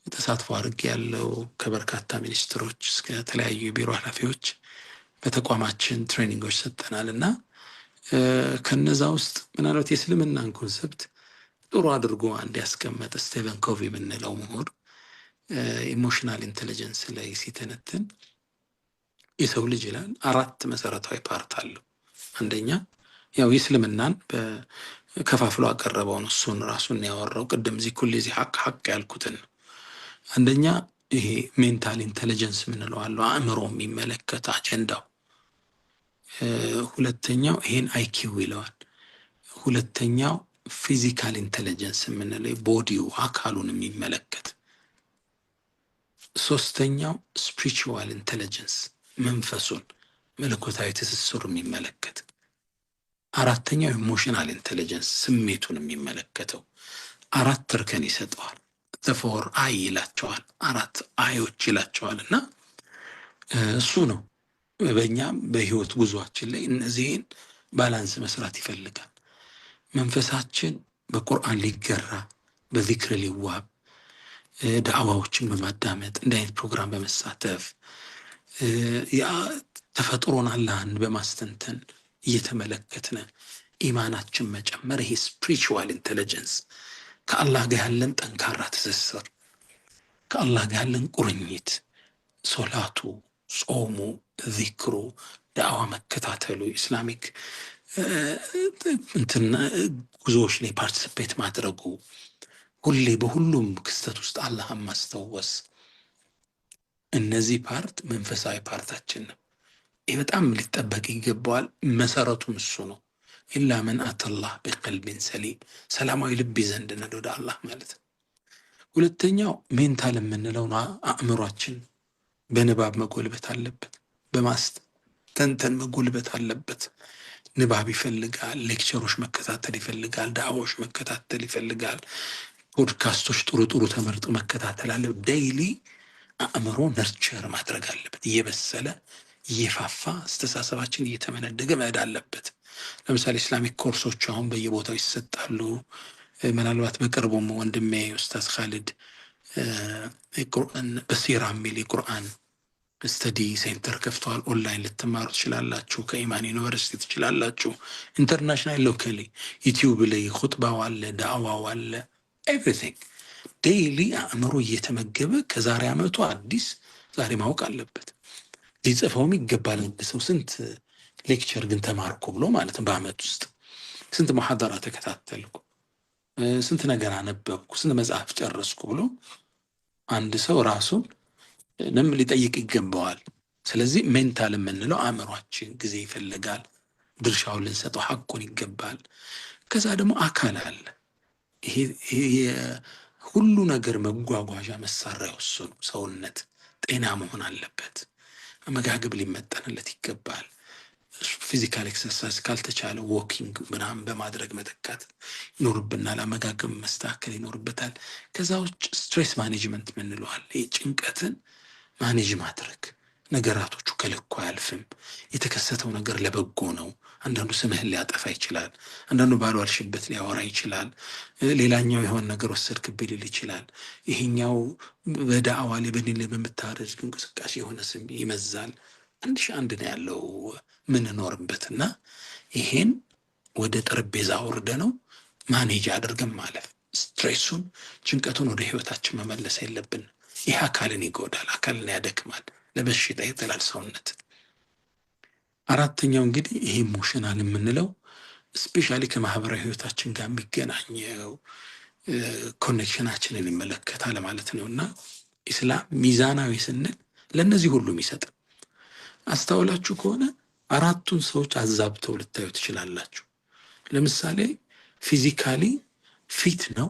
ተሳትፎ አድርጌ ያለው ከበርካታ ሚኒስትሮች እስከ ተለያዩ የቢሮ ኃላፊዎች በተቋማችን ትሬኒንጎች ሰጠናል እና ከነዛ ውስጥ ምናልባት የእስልምናን ኮንሰፕት ጥሩ አድርጎ አንድ ያስቀመጠ ስቴቨን ኮቪ የምንለው ምሁር ኢሞሽናል ኢንቴሊጀንስ ላይ ሲተነትን የሰው ልጅ ይላል 4 መሰረታዊ ፓርት አለው። አንደኛ ያው የእስልምናን ከፋፍሎ አቀረበው ነው። እሱን ራሱን ያወራው ቅድም እዚህ ኩል እዚህ ሀቅ ያልኩትን ነው። አንደኛ ይሄ ሜንታል ኢንቴሊጀንስ የምንለው አለው፣ አእምሮ የሚመለከት አጀንዳው ሁለተኛው ይሄን አይኪው ይለዋል። ሁለተኛው ፊዚካል ኢንቴሊጀንስ የምንለው ቦዲው አካሉን የሚመለከት። ሶስተኛው ስፒሪቹዋል ኢንቴሊጀንስ መንፈሱን መለኮታዊ ትስስሩ የሚመለከት። አራተኛው ኢሞሽናል ኢንቴሊጀንስ ስሜቱን የሚመለከተው። አራት እርከን ይሰጠዋል። ዘፎር አይ ይላቸዋል። አራት አዮች ይላቸዋል። እና እሱ ነው በእኛም በህይወት ጉዟችን ላይ እነዚህን ባላንስ መስራት ይፈልጋል። መንፈሳችን በቁርአን ሊገራ፣ በዚክር ሊዋብ፣ ዳዕዋዎችን በማዳመጥ እንዲህ አይነት ፕሮግራም በመሳተፍ ተፈጥሮን አላህን በማስተንተን እየተመለከትነ ኢማናችን መጨመር። ይሄ ስፒሪቹዋል ኢንቴሊጀንስ ከአላህ ጋር ያለን ጠንካራ ትስስር፣ ከአላህ ጋር ያለን ቁርኝት፣ ሶላቱ፣ ጾሙ፣ ዚክሩ፣ ዳዕዋ መከታተሉ፣ ኢስላሚክ ጉዞዎች ላይ ፓርቲስፔት ማድረጉ፣ ሁሌ በሁሉም ክስተት ውስጥ አላህን ማስታወስ፣ እነዚህ ፓርት መንፈሳዊ ፓርታችን ነው። ይህ በጣም ሊጠበቅ ይገባዋል። መሰረቱም እሱ ነው። ኢላ መን አተላህ ቢቀልቢን ሰሊም፣ ሰላማዊ ልብ ይዘንድነን ወደ አላህ ማለት ነው። ሁለተኛው ሜንታል የምንለው አእምሯችን በንባብ መጎልበት አለበት፣ በማስተንተን መጎልበት አለበት። ንባብ ይፈልጋል፣ ሌክቸሮች መከታተል ይፈልጋል፣ ዳዕዋዎች መከታተል ይፈልጋል፣ ፖድካስቶች ጥሩ ጥሩ ተመርጦ መከታተል አለበት። ዴይሊ አእምሮ ነርቸር ማድረግ አለበት። እየበሰለ እየፋፋ አስተሳሰባችን እየተመነደገ መሄድ አለበት። ለምሳሌ ኢስላሚክ ኮርሶች አሁን በየቦታው ይሰጣሉ። ምናልባት በቅርቡም ወንድሜ ኡስታዝ ኻሊድ በሲራ የሚል የቁርአን ስተዲ ሴንተር ከፍተዋል። ኦንላይን ልትማሩ ትችላላችሁ። ከኢማን ዩኒቨርሲቲ ትችላላችሁ። ኢንተርናሽናል ሎካሊ ዩቲዩብ ላይ ኹጥባው አለ፣ ዳዕዋው አለ፣ ኤቭሪቲንግ ዴይሊ አእምሮ እየተመገበ ከዛሬ ዓመቱ አዲስ ዛሬ ማወቅ አለበት። ሊጽፈውም ይገባል። አንድ ሰው ስንት ሌክቸር ግን ተማርኩ ብሎ ማለት ነው፣ በአመት ውስጥ ስንት መሐደራ ተከታተልኩ፣ ስንት ነገር አነበብኩ፣ ስንት መጽሐፍ ጨረስኩ ብሎ አንድ ሰው ራሱን ሊጠይቅ ይገባዋል። ስለዚህ ሜንታል የምንለው አእምሯችን ጊዜ ይፈልጋል፣ ድርሻውን ልንሰጠው ሐቁን ይገባል። ከዛ ደግሞ አካል አለ። ይሄ ሁሉ ነገር መጓጓዣ መሳሪያ ወሰኑ። ሰውነት ጤና መሆን አለበት። አመጋገብ ሊመጠንለት ይገባል። ፊዚካል ኤክሰርሳይዝ ካልተቻለ ዎኪንግ ምናምን በማድረግ መተካት ይኖርብናል። አመጋገብ መስተካከል ይኖርበታል። ከዛ ውጭ ስትሬስ ማኔጅመንት ምንለዋል። ጭንቀትን ማኔጅ ማድረግ። ነገራቶቹ ከልኩ አያልፍም። የተከሰተው ነገር ለበጎ ነው። አንዳንዱ ስምህን ሊያጠፋ ይችላል። አንዳንዱ ባልዋልሽበት ሊያወራ ይችላል። ሌላኛው የሆነ ነገር ወሰድክብኝ ሊል ይችላል። ይሄኛው በዳዕዋ ላይ በኒል በምታደርግ እንቅስቃሴ የሆነ ስም ይመዛል። አንድ ነው ያለው ምንኖርበትና ይሄን ወደ ጠረጴዛ አውርደ ነው ማኔጅ አድርገን ማለፍ። ስትሬሱን ጭንቀቱን ወደ ህይወታችን መመለስ የለብን። ይህ አካልን ይጎዳል፣ አካልን ያደክማል፣ ለበሽታ ይጥላል ሰውነት። አራተኛው እንግዲህ ይሄ ኢሞሽናል የምንለው ስፔሻሊ ከማህበራዊ ህይወታችን ጋር የሚገናኘው ኮኔክሽናችንን ይመለከታል ማለት ነው። እና ኢስላም ሚዛናዊ ስንል ለእነዚህ ሁሉ የሚሰጥ። አስተውላችሁ ከሆነ አራቱን ሰዎች አዛብተው ልታዩ ትችላላችሁ። ለምሳሌ ፊዚካሊ ፊት ነው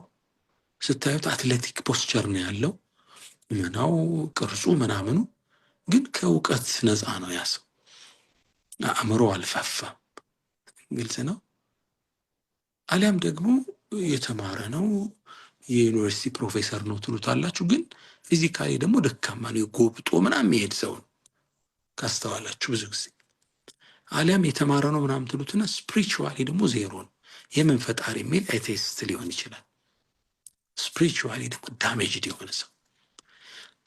ስታዩት፣ አትሌቲክ ፖስቸር ነው ያለው፣ ምናው ቅርጹ ምናምኑ፣ ግን ከእውቀት ነፃ ነው ያ ሰው። አእምሮ አልፋፋም። ግልጽ ነው። አሊያም ደግሞ የተማረ ነው፣ የዩኒቨርሲቲ ፕሮፌሰር ነው ትሉታላችሁ፣ ግን ፊዚካሊ ደግሞ ደካማ ነው፣ ጎብጦ ምናምን የሚሄድ ሰው ነው ካስተዋላችሁ ብዙ ጊዜ። አሊያም የተማረ ነው ምናምን ትሉትና ስፒሪቹዋሊ ደግሞ ዜሮ ነው። የምን ፈጣሪ የሚል ኤቴስት ሊሆን ይችላል። ስፒሪቹዋሊ ደግሞ ዳሜጅድ የሆነ ሰው።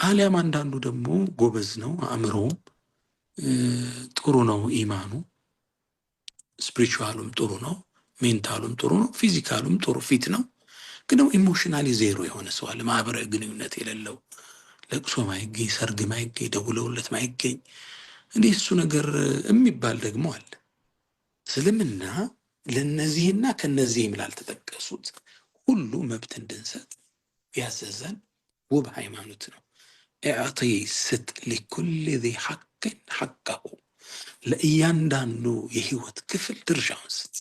አሊያም አንዳንዱ ደግሞ ጎበዝ ነው፣ አእምሮውም ጥሩ ነው፣ ኢማኑ ስፒሪቹዋሉም ጥሩ ነው፣ ሜንታሉም ጥሩ ነው፣ ፊዚካሉም ጥሩ ፊት ነው፣ ግን ደግሞ ኢሞሽናሊ ዜሮ የሆነ ሰው አለ። ማህበራዊ ግንኙነት የሌለው፣ ለቅሶ ማይገኝ፣ ሰርግ ማይገኝ፣ ደውለውለት ማይገኝ፣ እንዲህ እሱ ነገር የሚባል ደግሞ አለ። እስልምና ለነዚህና ከነዚህም ላልተጠቀሱት ሁሉ መብት እንድንሰጥ ያዘዘን ውብ ሃይማኖት ነው። እዕጢ ስጥ ሊኩል ዚ ሐቅን ሐቀሁ፣ ለእያንዳንዱ የህይወት ክፍል ድርሻውን ስጥ።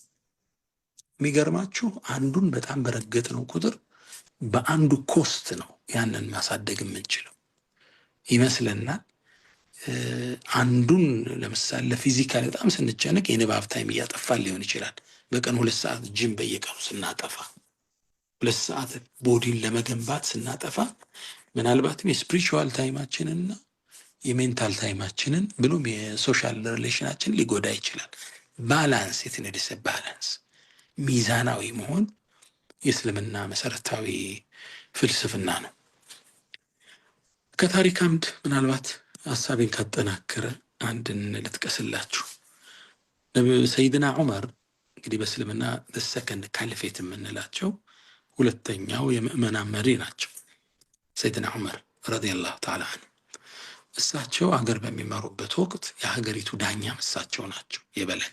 የሚገርማችሁ አንዱን በጣም በረገጥ ነው ቁጥር በአንዱ ኮስት ነው ያንን ማሳደግ የምንችለው ይመስለናል። አንዱን ለምሳሌ ለፊዚካል በጣም ስንጨነቅ የንባብ ታይም እያጠፋን ሊሆን ይችላል። በቀን 2 ሰዓት ጂም በየቀኑ ስናጠፋ፣ 2 ሰዓት ቦዲን ለመገንባት ስናጠፋ ምናልባትም የስፒሪቹዋል ታይማችንና የሜንታል ታይማችንን ብሎም የሶሻል ሪሌሽናችንን ሊጎዳ ይችላል። ባላንስ የትንድሰ ባላንስ ሚዛናዊ መሆን የእስልምና መሰረታዊ ፍልስፍና ነው። ከታሪክ አምድ ምናልባት ሀሳቤን ካጠናከረ አንድን ልጥቀስላችሁ። ሰይድና ዑመር እንግዲህ በእስልምና ሰከንድ ካልፌት የምንላቸው ሁለተኛው የምእመናን መሪ ናቸው። ሰይድና ዑመር ረዲየላሁ ተዓላ አንሁ እሳቸው አገር በሚመሩበት ወቅት የሀገሪቱ ዳኛም እሳቸው ናቸው የበላይ።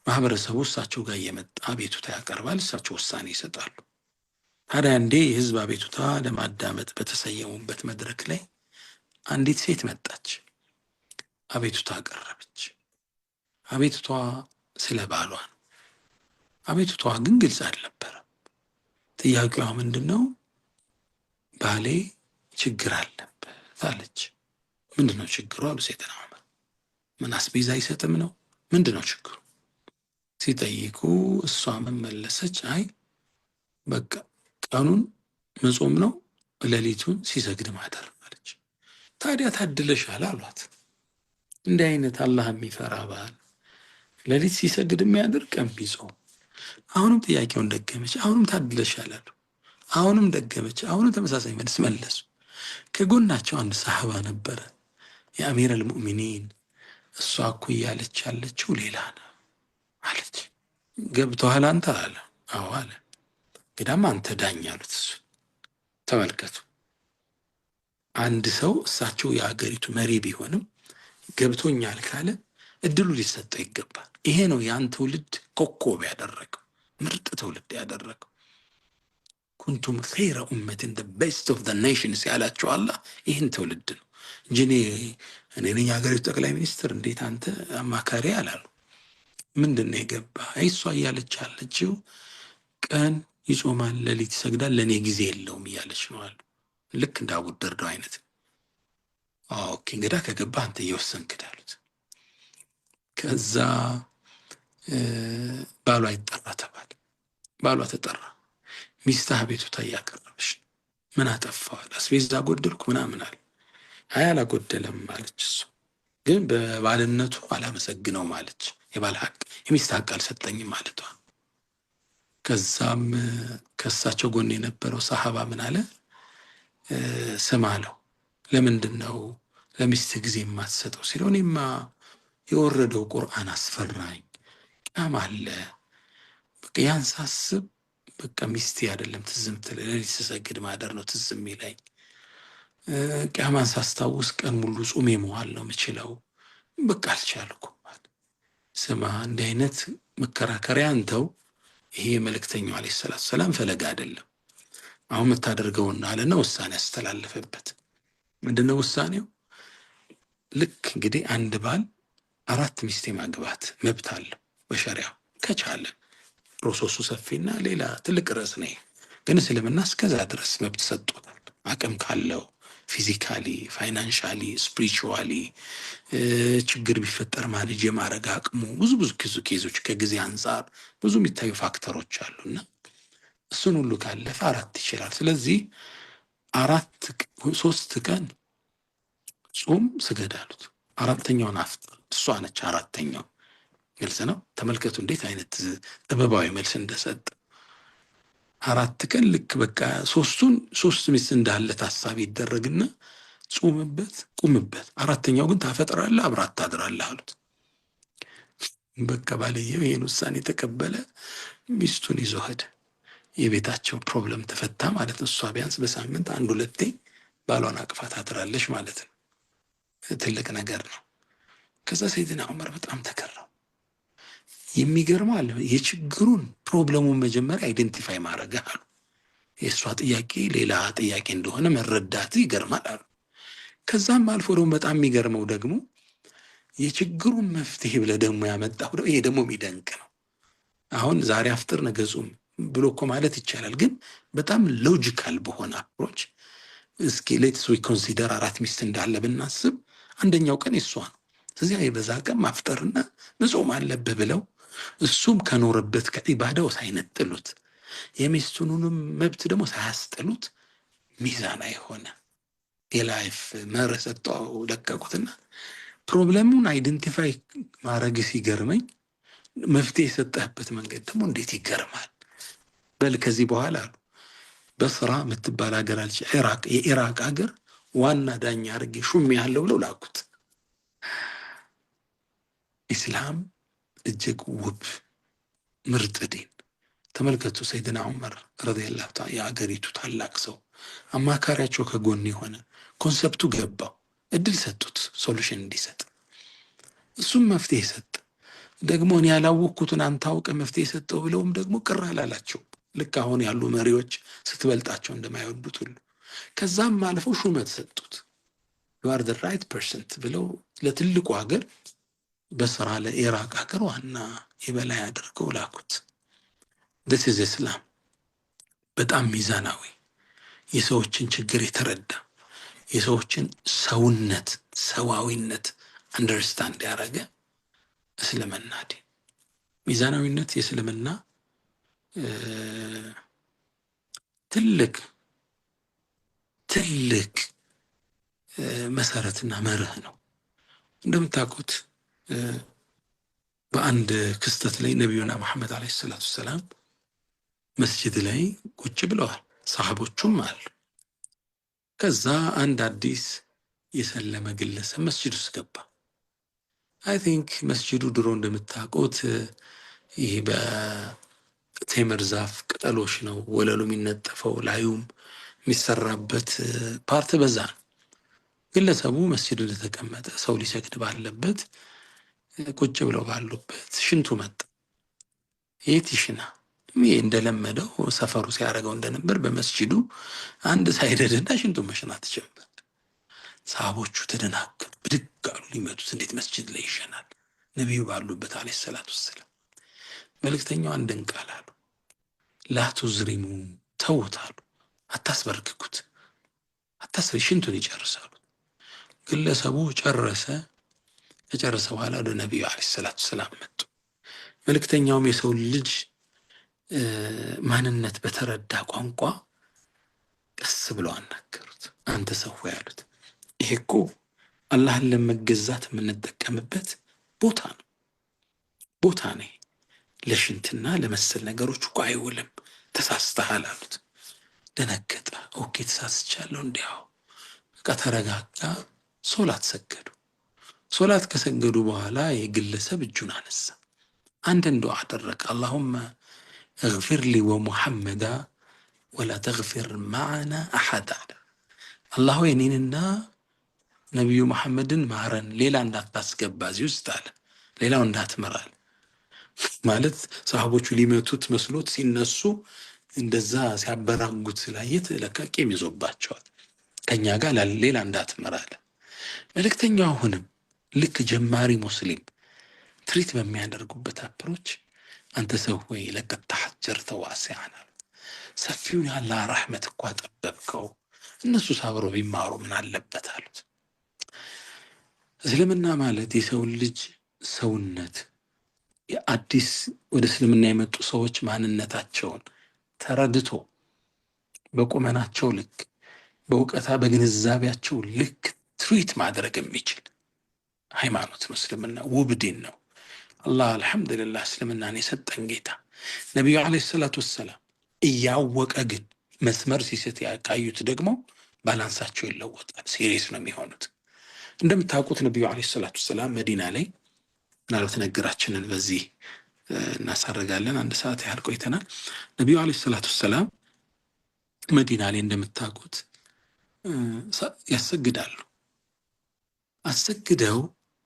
ማህበረሰቡ እሳቸው ጋር እየመጣ አቤቱታ ያቀርባል፣ እሳቸው ውሳኔ ይሰጣሉ። ታዲያ አንዴ የህዝብ አቤቱታ ለማዳመጥ በተሰየሙበት መድረክ ላይ አንዲት ሴት መጣች፣ አቤቱታ አቀረበች። አቤቱቷ ስለ ባሏ ነው። አቤቱቷ ግን ግልጽ አልነበረም። ጥያቄዋ ምንድን ነው? ባሌ ችግር አለበት አለች። ምንድን ነው ችግሩ አሉ ሰይድና ዑመር። ምን አስቤዛ አይሰጥም ነው? ምንድን ነው ችግሩ ሲጠይቁ እሷ መመለሰች፣ አይ በቃ ቀኑን መጾም ነው፣ ሌሊቱን ሲሰግድ ማደር አለች። ታዲያ ታድለሻል አሏት። እንዲህ አይነት አላህ የሚፈራ ባል ሌሊት ሲሰግድ የሚያድር ቀን ቢጾም። አሁንም ጥያቄውን ደገመች፣ አሁንም ታድለሻል አሉ። አሁንም ደገመች፣ አሁንም ተመሳሳይ መልስ መለሱ። ከጎናቸው አንድ ሰሃባ ነበረ፣ የአሚር አልሙእሚኒን። እሷ እኮ እያለች ያለችው ሌላ ነው አለች። ገብቶሃል አንተ አለ። አዎ አለ። ግዳም አንተ ዳኝ አሉት። እሱ ተመልከቱ፣ አንድ ሰው እሳቸው የሀገሪቱ መሪ ቢሆንም ገብቶኛል ካለ እድሉ ሊሰጠው ይገባል። ይሄ ነው ያን ትውልድ ኮከብ ያደረገው፣ ምርጥ ትውልድ ያደረገው። ኩንቱም ኸይረ ኡመትን the best of the nations ያላቸው አላህ ይህን ትውልድ ነው እንጂ እኔ ነኝ የሀገሪቱ ጠቅላይ ሚኒስትር እንዴት አንተ አማካሪ አላሉ። ምንድን ነው የገባ? እሷ እያለች ያለችው ቀን ይጾማል፣ ሌሊት ይሰግዳል፣ ለእኔ ጊዜ የለውም እያለች ነው አሉ። ልክ እንደ አቡ ደርዳው አይነት። ኦኬ እንግዳ ከገባ አንተ እየወሰንክ አሉት። ከዛ ባሏ ይጠራ ተባለ። ባሏ ተጠራ። ሚስትህ አቤቱታ እያቀረበች ምን አጠፋዋል? አስቤዛ ጎደልኩ ምናምን አለ። አይ አላጎደለም አለች። እሱ ግን በባልነቱ አላመሰግነውም አለች። የባል ሀቅ የሚስት ሀቅ አልሰጠኝም ማለቷ። ከዛም ከእሳቸው ጎን የነበረው ሰሃባ ምን አለ? ስም አለው፣ ለምንድን ነው ለሚስት ጊዜ የማትሰጠው ሲለው፣ እኔማ የወረደው ቁርአን አስፈራኝ፣ ቂያማ አለ፣ በቃ ያን ሳስብ በቃ ሚስቴ አይደለም ትዝ የምትለኝ፣ ሌሊት ስሰግድ ማደር ነው ትዝ የሚለኝ፣ ቂያማን ሳስታውስ ቀን ሙሉ ጾሜ መዋል ነው የምችለው፣ በቃ አልቻልኩም። ስማ እንዲህ አይነት መከራከሪያ አንተው፣ ይሄ መልእክተኛው ዓለይሂ ሰላቱ ሰላም ፈለግ አይደለም። አሁን የምታደርገውና አለና ውሳኔ ያስተላለፈበት ምንድነው ውሳኔው? ልክ እንግዲህ አንድ ባል 4 ሚስት ማግባት መብት አለው በሸሪዓው ከቻለ። ፕሮሰሱ ሰፊና ሌላ ትልቅ ርዕስ ነው። ግን እስልምና እስከዛ ድረስ መብት ሰጥቶታል። አቅም ካለው ፊዚካሊ፣ ፋይናንሻሊ፣ ስፒሪቹዋሊ ችግር ቢፈጠር ማኔጅ የማድረግ አቅሙ ብዙ ኬዞች ከጊዜ አንጻር ብዙ የሚታዩ ፋክተሮች አሉና እሱን ሁሉ ካለፈ 4 ይችላል። ስለዚህ 3 ቀን ጾም ስገድ አሉት። 4ኛውን አፍጥር። እሷ ነች 4ኛው። ግልጽ ነው። ተመልከቱ እንዴት አይነት ጥበባዊ መልስ እንደሰጠ። 4 ቀን ልክ በቃ 3 ሚስት እንዳለ ታሳቢ ይደረግና ጾምበት፣ ቁምበት። 4ኛው ግን ታፈጥራለህ፣ አብራት ታድራለህ አሉት። በቃ ባልየው ይህን ውሳኔ ተቀበለ። ሚስቱን ይዞ ሄደ። የቤታቸው ፕሮብለም ተፈታ ማለት ነው። እሷ ቢያንስ በሳምንት 1-2 ባሏን አቅፋ ታድራለች ማለት ነው። ትልቅ ነገር ነው። ከዛ ሰይድና ዑመር በጣም ተከራው። የሚገርመው አለ የችግሩን ፕሮብለሙን መጀመሪያ አይደንቲፋይ ማድረግ አሉ። የእሷ ጥያቄ ሌላ ጥያቄ እንደሆነ መረዳት ይገርማል አሉ። ከዛም አልፎ ደግሞ በጣም የሚገርመው ደግሞ የችግሩን መፍትሄ ብለህ ደግሞ ያመጣው ነው። ይሄ ደግሞ የሚደንቅ ነው። አሁን ዛሬ አፍጥር ነገ ጹም ብሎ እኮ ማለት ይቻላል። ግን በጣም ሎጂካል በሆነ አፕሮች እስኪ ሌትስ ዊ ኮንሲደር 4 ሚስት እንዳለ ብናስብ አንደኛው ቀን የሷ ነው። ስለዚህ የበዛ ቀን ማፍጠርና መጾም አለብህ ብለው እሱም ከኖረበት ከኢባዳው ሳይነጥሉት የሚስቱንም መብት ደግሞ ሳያስጥሉት ሚዛና የሆነ የላይፍ መርህ ሰጠው ለቀቁትና ፕሮብለሙን አይደንቲፋይ ማድረግ ሲገርመኝ መፍትሄ የሰጠህበት መንገድ ደግሞ እንዴት ይገርማል። በል ከዚህ በኋላ አሉ በስራ የምትባል ሀገር አለች ኢራቅ፣ የኢራቅ ሀገር ዋና ዳኛ አድርጌ ሹም ያለው ብለው ላኩት። ኢስላም እጅግ ውብ ምርጥ ዲን። ተመልከቱ ሰይድና ዑመር ረዲየላሁ ተዓላ የአገሪቱ ታላቅ ሰው አማካሪያቸው ከጎን የሆነ ኮንሰፕቱ ገባው፣ እድል ሰጡት ሶሉሽን እንዲሰጥ። እሱም መፍትሄ ሰጠ። ደግሞ እኔ ያላወቅኩትን አንተ አውቀህ መፍትሄ ሰጠው ብለውም ደግሞ ቅር አላላቸው። ልክ አሁን ያሉ መሪዎች ስትበልጣቸው እንደማይወዱት ሁሉ ከዛም አልፈው ሹመት ሰጡት። you are the right person ብለው ለትልቁ ሀገር በስራ ለኢራቅ ሀገር ዋና የበላይ አድርገው ላኩት። this is Islam። በጣም ሚዛናዊ፣ የሰዎችን ችግር የተረዳ፣ የሰዎችን ሰውነት ሰዋዊነት አንደርስታንድ ያደረገ እስልምና ዲን። ሚዛናዊነት የእስልምና ትልቅ መሰረትና መርህ ነው። እንደምታውቁት በአንድ ክስተት ላይ ነቢዩና መሐመድ ዓለይሂ ሰላቱ ወሰላም መስጂድ ላይ ቁጭ ብለዋል፣ ሰሃቦቹም አሉ። ከዛ አንድ አዲስ የሰለመ ግለሰብ መስጂድ ውስጥ ገባ። አይ ቲንክ መስጂዱ ድሮ እንደምታውቁት ይሄ በቴምር ዛፍ ቅጠሎች ነው ወለሉ የሚነጠፈው፣ ላዩም የሚሰራበት ፓርት በዛ ነው። ግለሰቡ መስጂዱ እንደተቀመጠ ሰው ሊሰግድ ባለበት ቁጭ ብለው ባሉበት ሽንቱ መጣ። የት ይሽና? ይሄ እንደለመደው ሰፈሩ ሲያደርገው እንደነበር በመስጂዱ አንድ ሳይደድና ሽንቱን መሽናት ጀመረ። ሰሃቦቹ ተደናገጡ፣ ብድግ አሉ ሊመቱት። እንዴት መስጂድ ላይ ይሸናል? ነቢዩ ባሉበት ዓለይሂ ሰላቱ ወሰላም። መልእክተኛው አንድን ቃል አሉ፣ ላቱዝሪሙ፣ ተውት አሉ፣ አታስበርክኩት፣ ሽንቱን ይጨርሳሉ። ግለሰቡ ጨረሰ። ከጨረሰ በኋላ ወደ ነቢዩ ዓለይሂ ሰላቱ ወሰላም መጡ። መልእክተኛውም የሰው ልጅ ማንነት በተረዳ ቋንቋ ቀስ ብለው አናገሩት። አንተ ሰው ያሉት ይሄ እኮ አላህን ለመገዛት የምንጠቀምበት ቦታ ነው። ለሽንትና ለመሰል ነገሮች እኮ አይውልም፣ ተሳስተሃል አሉት። ደነገጠ። ኦኬ ተሳስቻለሁ እንዲያው በቃ ተረጋጋ። ሶላት ሰገዱ። ሶላት ከሰገዱ በኋላ የግለሰብ እጁን አነሳ፣ አንድን ዱዓ አደረገ። አላሁመ እግፊር ሊ ወሙሐመዳ ወላ ተግፊር ማዕና አሐድ አለ። አላህ ሆይ እኔንና ነቢዩ መሐመድን ማረን፣ ሌላ እንዳታስገባ እዚህ ውስጥ አለ፣ ሌላው እንዳትመራል ማለት ሰሃቦቹ ሊመቱት መስሎት ሲነሱ እንደዛ ሲያበራጉት ስላየት ለካ ቂም ይዞባቸዋል። ከኛ ጋር ሌላ እንዳትመራል። መልእክተኛው አሁንም ልክ ጀማሪ ሙስሊም ትሪት በሚያደርጉበት አፕሮች አንተ ሰው ሆይ ለቀድ ተሐጀርተ ዋሲዐን፣ ሰፊውን ያለ ረሕመት እኮ አጠበብከው፣ እነሱ ሳብሮ ቢማሩ ምን አለበት አሉት። እስልምና ማለት የሰው ልጅ ሰውነት የአዲስ ወደ እስልምና የመጡ ሰዎች ማንነታቸውን ተረድቶ በቁመናቸው ልክ በእውቀታ በግንዛቤያቸው ልክ ትሪት ማድረግ የሚችል ሃይማኖት ነው እስልምና። ውብ ዲን ነው። አላህ አልሐምዱሊላህ እስልምናን የሰጠን ጌታ። ነቢዩ ዓለይሂ ሰላቱ ወሰላም እያወቀ ግን መስመር ሲስት ያቃዩት ደግሞ ባላንሳቸው ይለወጣል፣ ሲሪየስ ነው የሚሆኑት። እንደምታውቁት ነቢዩ ዓለይሂ ሰላቱ ወሰላም መዲና ላይ ምናልባት ነገራችንን በዚህ እናሳረጋለን፣ 1 ሰዓት ያህል ቆይተናል። ነቢዩ ዓለይሂ ሰላቱ ወሰላም መዲና ላይ እንደምታውቁት ያሰግዳሉ። አሰግደው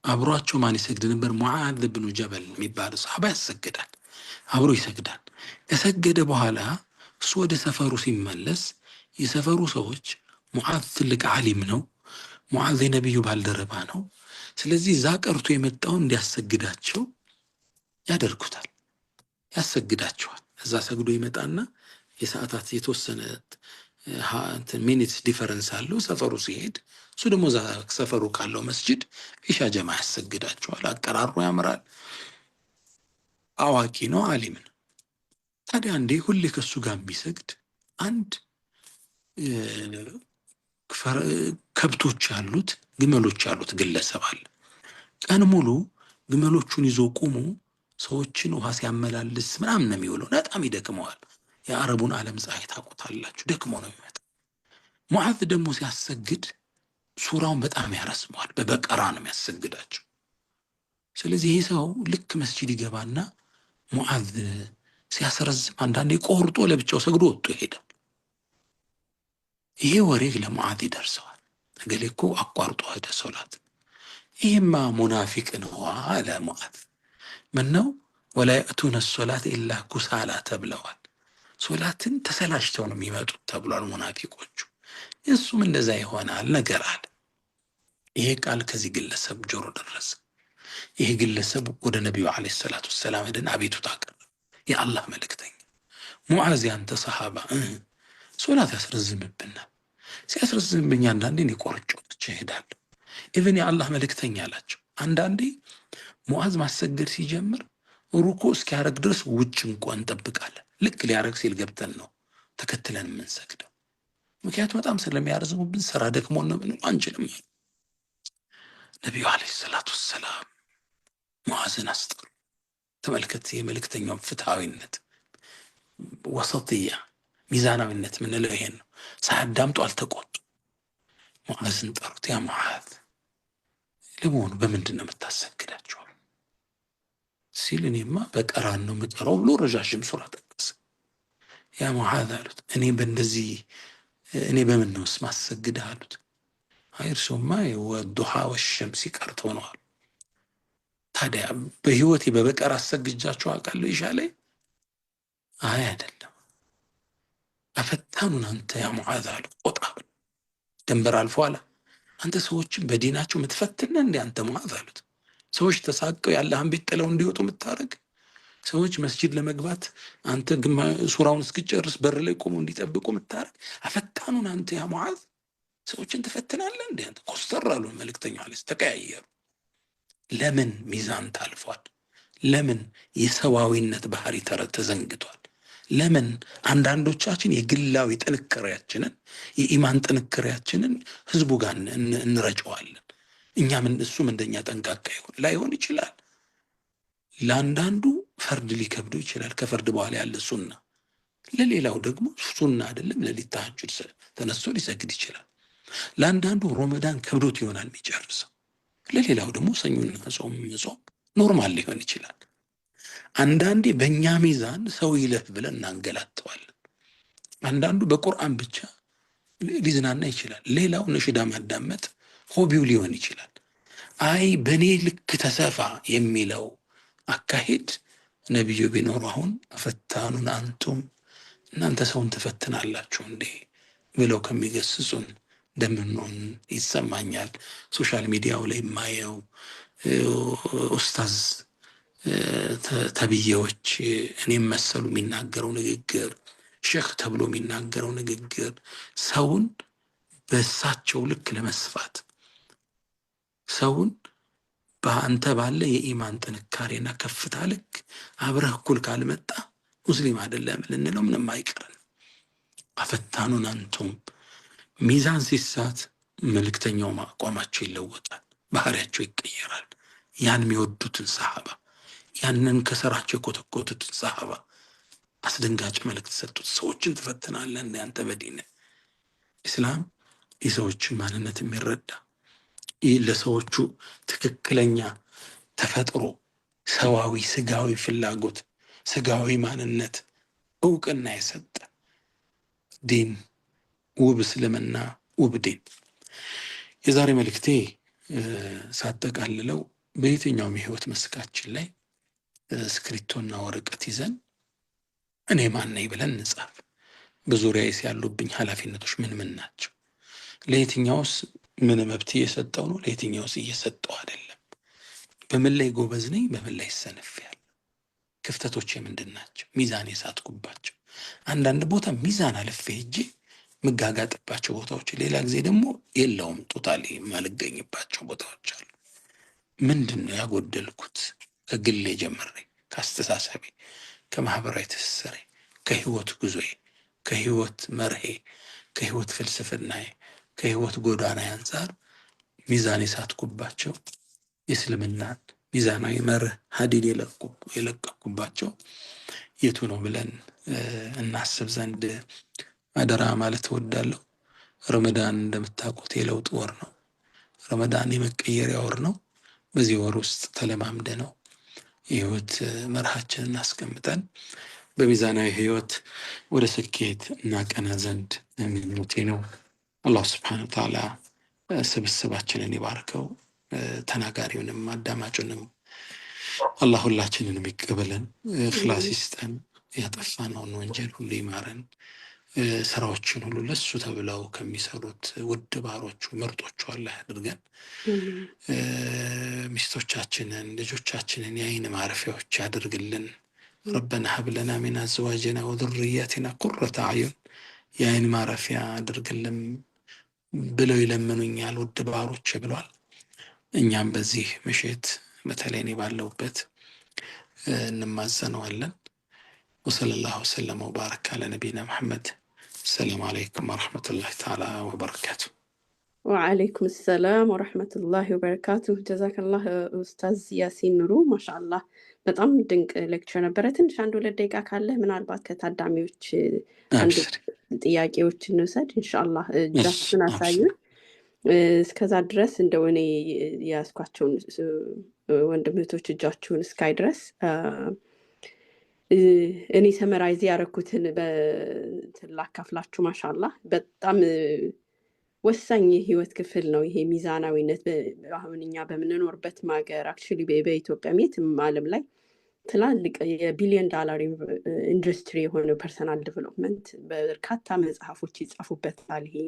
አብሯቸው ማን ይሰግድ ነበር? ሙዓዝ ብኑ ጀበል የሚባል ሰሃባ ያሰግዳል፣ አብሮ ይሰግዳል። ከሰገደ በኋላ እሱ ወደ ሰፈሩ ሲመለስ የሰፈሩ ሰዎች ሙዓዝ ትልቅ ዓሊም ነው፣ ሙዓዝ የነቢዩ ባልደረባ ነው፣ ስለዚህ እዛ ቀርቶ የመጣውን እንዲያሰግዳቸው ያደርጉታል፣ ያሰግዳቸዋል። እዛ ሰግዶ ይመጣና የሰዓታት የተወሰነ ሚኒትስ ዲፈረንስ አለው ሰፈሩ ሲሄድ፣ እሱ ደግሞ እዛ ሰፈሩ ካለው መስጅድ ኢሻ ጀማ ያሰግዳቸዋል። አቀራሩ ያምራል፣ አዋቂ ነው፣ አሊም ነው። ታዲያ እንዴ ሁሌ ከሱ ጋር የሚሰግድ አንድ ከብቶች ያሉት ግመሎች ያሉት ግለሰብ አለ። ቀን ሙሉ ግመሎቹን ይዞ ቁሞ ሰዎችን ውሃ ሲያመላልስ ምናምን ነው የሚውለው። በጣም ይደክመዋል። የአረቡን ዓለም ፀሐይ ታውቁታላችሁ፣ ደክሞ ነው የሚመጣ። ሙዓዝ ደግሞ ሲያሰግድ ሱራውን በጣም ያረስመዋል። በበቀራ ነው የሚያሰግዳቸው። ስለዚህ ይህ ሰው ልክ መስጂድ ይገባና ሙዓዝ ሲያስረዝም አንዳንዴ ቆርጦ ለብቻው ሰግዶ ወጥቶ ይሄዳል። ይሄ ወሬ ለሙዓዝ ይደርሰዋል። እገሌ እኮ አቋርጦ ሄደ ሶላት። ይህማ ሙናፊቅ ነው አለ ሙዓዝ። ምነው ወላ የእቱነ ሶላት ኢላ ኩሳላ ተብለዋል። ሶላትን ተሰላችተው ነው የሚመጡት ተብሏል ሙናፊቆቹ። እሱም እንደዛ ይሆናል ነገር አለ። ይሄ ቃል ከዚህ ግለሰብ ጆሮ ደረሰ። ይሄ ግለሰብ ወደ ነቢዩ ዓለይሂ ሰላቱ ወሰላም ሄደን አቤቱታ አቀረበ። የአላህ መልእክተኛ ሙዓዝ ያንተ ሰሃባ ሶላት ያስረዝምብናል፣ ሲያስረዝምብኝ አንዳንዴ እኔ ቆርጬ ወጥቼ እሄዳለሁ። ኢቭን የአላህ መልእክተኛ አላቸው አንዳንዴ ሙዓዝ ማሰገድ ሲጀምር ሩኩ እስኪያረግ ድረስ ውጭ እንኳን እንጠብቃለን። ልክ ሊያረግ ሲል ገብተን ነው ተከትለን የምንሰግደው። ምክንያቱም በጣም ስለሚያረዝሙብን ስራ ደክሞን ነው ብንለው አንችልም። ነቢዩ ዓለይሂ ሰላቱ ወሰላም ሙዓዝን አስጠሩ። ተመልከት የመልእክተኛውን ፍትሐዊነት፣ ወሰጥያ፣ ሚዛናዊነት ምንለው ይሄን ነው። ሳያዳምጡ አልተቆጡ። ሙዓዝን ጠሩት። ያ ሙዓዝ ለመሆኑ በምንድን ነው የምታሰግዳቸው ሲል፣ እኔማ በቀራን ነው የምቀረው ብሎ ረዣዥም ሱራ ጠቀሰ። ያ ሙዓዝ አሉት እኔ በምን ነው ማሰግድህ አሉት። አይ እርሱማ ወዱሃ ወሸምሲ ቀርተው ነው አሉ። ታዲያ በህይወቴ በበቀር አሰግጃቸው አውቃለሁ ኢሻ ላይ? አይ አይደለም። አፈታኑን አንተ ያ ሙዓዝ አሉ። ቆጣ ደንበር አልፏላ። አንተ ሰዎችን በዲናቸው የምትፈትነ እንዴ አንተ ሙዓዝ አሉት። ሰዎች ተሳቀው የአላህን ቤት ጥለው እንዲወጡ የምታደርግ፣ ሰዎች መስጂድ ለመግባት አንተ ሱራውን እስክጨርስ በር ላይ ቆሞ እንዲጠብቁ የምታደርግ አፈታኑን አንተ ያ ሙዓዝ፣ ሰዎችን ትፈትናለህ እንዴ አንተ? ኮስተር አሉ መልእክተኛው አለይሂ ተቀያየሩ። ለምን ሚዛን ታልፏል? ለምን የሰዋዊነት ባህሪ ተዘንግቷል? ለምን አንዳንዶቻችን የግላዊ ጥንካሬያችንን የኢማን ጥንካሬያችንን ህዝቡ ጋር እንረጨዋለን? እኛም እሱም እንደኛ ጠንቃቃ ላይሆን ይችላል። ለአንዳንዱ ፈርድ ሊከብደው ይችላል፣ ከፈርድ በኋላ ያለ ሱና። ለሌላው ደግሞ ሱና አይደለም ለሊት ተሐጁድ ተነስቶ ሊሰግድ ይችላል። ለአንዳንዱ ረመዳን ከብዶት ይሆናል የሚጨርሰው፣ ለሌላው ደግሞ ሰኞና ጾም መጾም ኖርማል ሊሆን ይችላል። አንዳንዴ በእኛ ሚዛን ሰው ይለፍ ብለን እናንገላተዋለን። አንዳንዱ በቁርአን ብቻ ሊዝናና ይችላል፣ ሌላው ነሽዳ ማዳመጥ ሆቢው ሊሆን ይችላል። አይ በእኔ ልክ ተሰፋ የሚለው አካሄድ ነቢዩ ቢኖሩ አሁን አፈታኑን አንቱም እናንተ ሰውን ትፈትናላችሁ እንዴ ብለው ከሚገስጹን እንደምንሆን ይሰማኛል። ሶሻል ሚዲያው ላይ የማየው ኡስታዝ ተብዬዎች እኔም መሰሉ የሚናገረው ንግግር፣ ሼክ ተብሎ የሚናገረው ንግግር ሰውን በእሳቸው ልክ ለመስፋት፣ ሰውን በአንተ ባለ የኢማን ጥንካሬና ከፍታ ልክ አብረህ እኩል ካልመጣ ሙስሊም አይደለም ልንለው ምንም አይቀርም። አፈታኑን አንቱም ሚዛን ሲሳት መልእክተኛው አቋማቸው ይለወጣል፣ ባህሪያቸው ይቀየራል። ያን የሚወዱትን ሰሃባ፣ ያንን ከሰራቸው የኮተኮቱትን ሰሃባ አስደንጋጭ መልእክት ሰጡት። ሰዎችን ትፈትናለህ እንደ አንተ በዲን። ኢስላም የሰዎችን ማንነት የሚረዳ ለሰዎቹ ትክክለኛ ተፈጥሮ፣ ሰዋዊ ስጋዊ ፍላጎት፣ ስጋዊ ማንነት እውቅና የሰጠ ዲን፣ ውብ እስልምና፣ ውብ ዲን። የዛሬ መልእክቴ ሳጠቃልለው በየትኛውም የህይወት መስካችን ላይ እስክሪብቶና ወረቀት ይዘን እኔ ማን ነኝ ብለን እንጻፍ። በዙሪያዬ ያሉብኝ ኃላፊነቶች ምን ምን ናቸው? ለየትኛውስ ምን መብት እየሰጠው ነው? ለየትኛውስ እየሰጠው አይደለም? በምን ላይ ጎበዝ ነኝ? በምን ላይ ሰነፌያለሁ? ክፍተቶቼ ምንድን ናቸው? ሚዛን የሳትኩባቸው አንዳንድ ቦታ ሚዛን አልፌ ሄጄ ምጋጋጥባቸው ቦታዎች፣ ሌላ ጊዜ ደግሞ የለውም ቶታሊ የማልገኝባቸው ቦታዎች አሉ። ምንድን ነው ያጎደልኩት? ከግሌ ጀምሬ፣ ከአስተሳሰቤ፣ ከማህበራዊ ትስስሬ፣ ከህይወት ጉዞዬ፣ ከህይወት መርሄ፣ ከህይወት ፍልስፍናዬ፣ ከህይወት ጎዳና አንጻር ሚዛን የሳትኩባቸው የእስልምናን ሚዛናዊ መርህ ሀዲድ የለቀኩባቸው የቱ ነው ብለን እናስብ ዘንድ አደራ ማለት እወዳለሁ። ረመዳን እንደምታውቁት የለውጥ ወር ነው። ረመዳን የመቀየሪያ ወር ነው። በዚህ ወር ውስጥ ተለማምደ ነው የህይወት መርሃችንን አስቀምጠን በሚዛናዊ ህይወት ወደ ስኬት እናቀና ዘንድ ምኞቴ ነው። አላህ ስብሐነሁ ወተዓላ ስብስባችንን ይባርከው። ተናጋሪውንም አዳማጩንም አላህ ሁላችንንም ይቀበለን፣ እኽላስ ይስጠን፣ ያጠፋነውን ወንጀል ሁሉ ይማረን። ስራዎችን ሁሉ ለሱ ተብለው ከሚሰሩት ውድ ባሮቹ ምርጦቹ አላህ ያድርገን። ሚስቶቻችንን ልጆቻችንን የአይን ማረፊያዎች ያድርግልን። ረበና ሀብለና ሚን አዝዋጅና ወዙርያቲና ቁረተ አዩን የአይን ማረፊያ አድርግልን ብለው ይለምኑኛል ውድ ባሮች ብሏል። እኛም በዚህ ምሽት በተለይ እኔ ባለሁበት እንማጸነዋለን። ወሰለላሁ ወሰለም ወባረከ አለ ነቢይና መሐመድ። ሰላም አለይኩም ወረሕመቱላሂ ተዓላ ወበረካቱ። ወዓለይኩም ሰላም ወረሕመቱላሂ ወበረካቱ። ጀዛከላህ ኡስታዝ ያሲን ኑሩ። ማሻአላህ በጣም ድንቅ ሌክቸር ነበረ። ትንሽ 1-2 ደቂቃ ካለ ምናልባት ከታዳሚዎች አንድ ጥያቄዎች እንውሰድ። ኢንሻአላህ እጃችሁን አሳዩን። እስከዛ ድረስ እንደው እኔ ያስኳቸውን ወንድም እህቶች እጃችሁን እስካይ ድረስ እኔ ሰመራይዝ ያደረኩትን ላካፍላችሁ። ማሻአላህ በጣም ወሳኝ የህይወት ክፍል ነው ይሄ ሚዛናዊነት። አሁን እኛ በምንኖርበት ሀገር አክቹዋሊ በኢትዮጵያም የትም ዓለም ላይ ትላልቅ የቢሊዮን ዶላር ኢንዱስትሪ የሆነው ፐርሰናል ዲቨሎፕመንት በርካታ መጽሐፎች ይጻፉበታል። ይሄ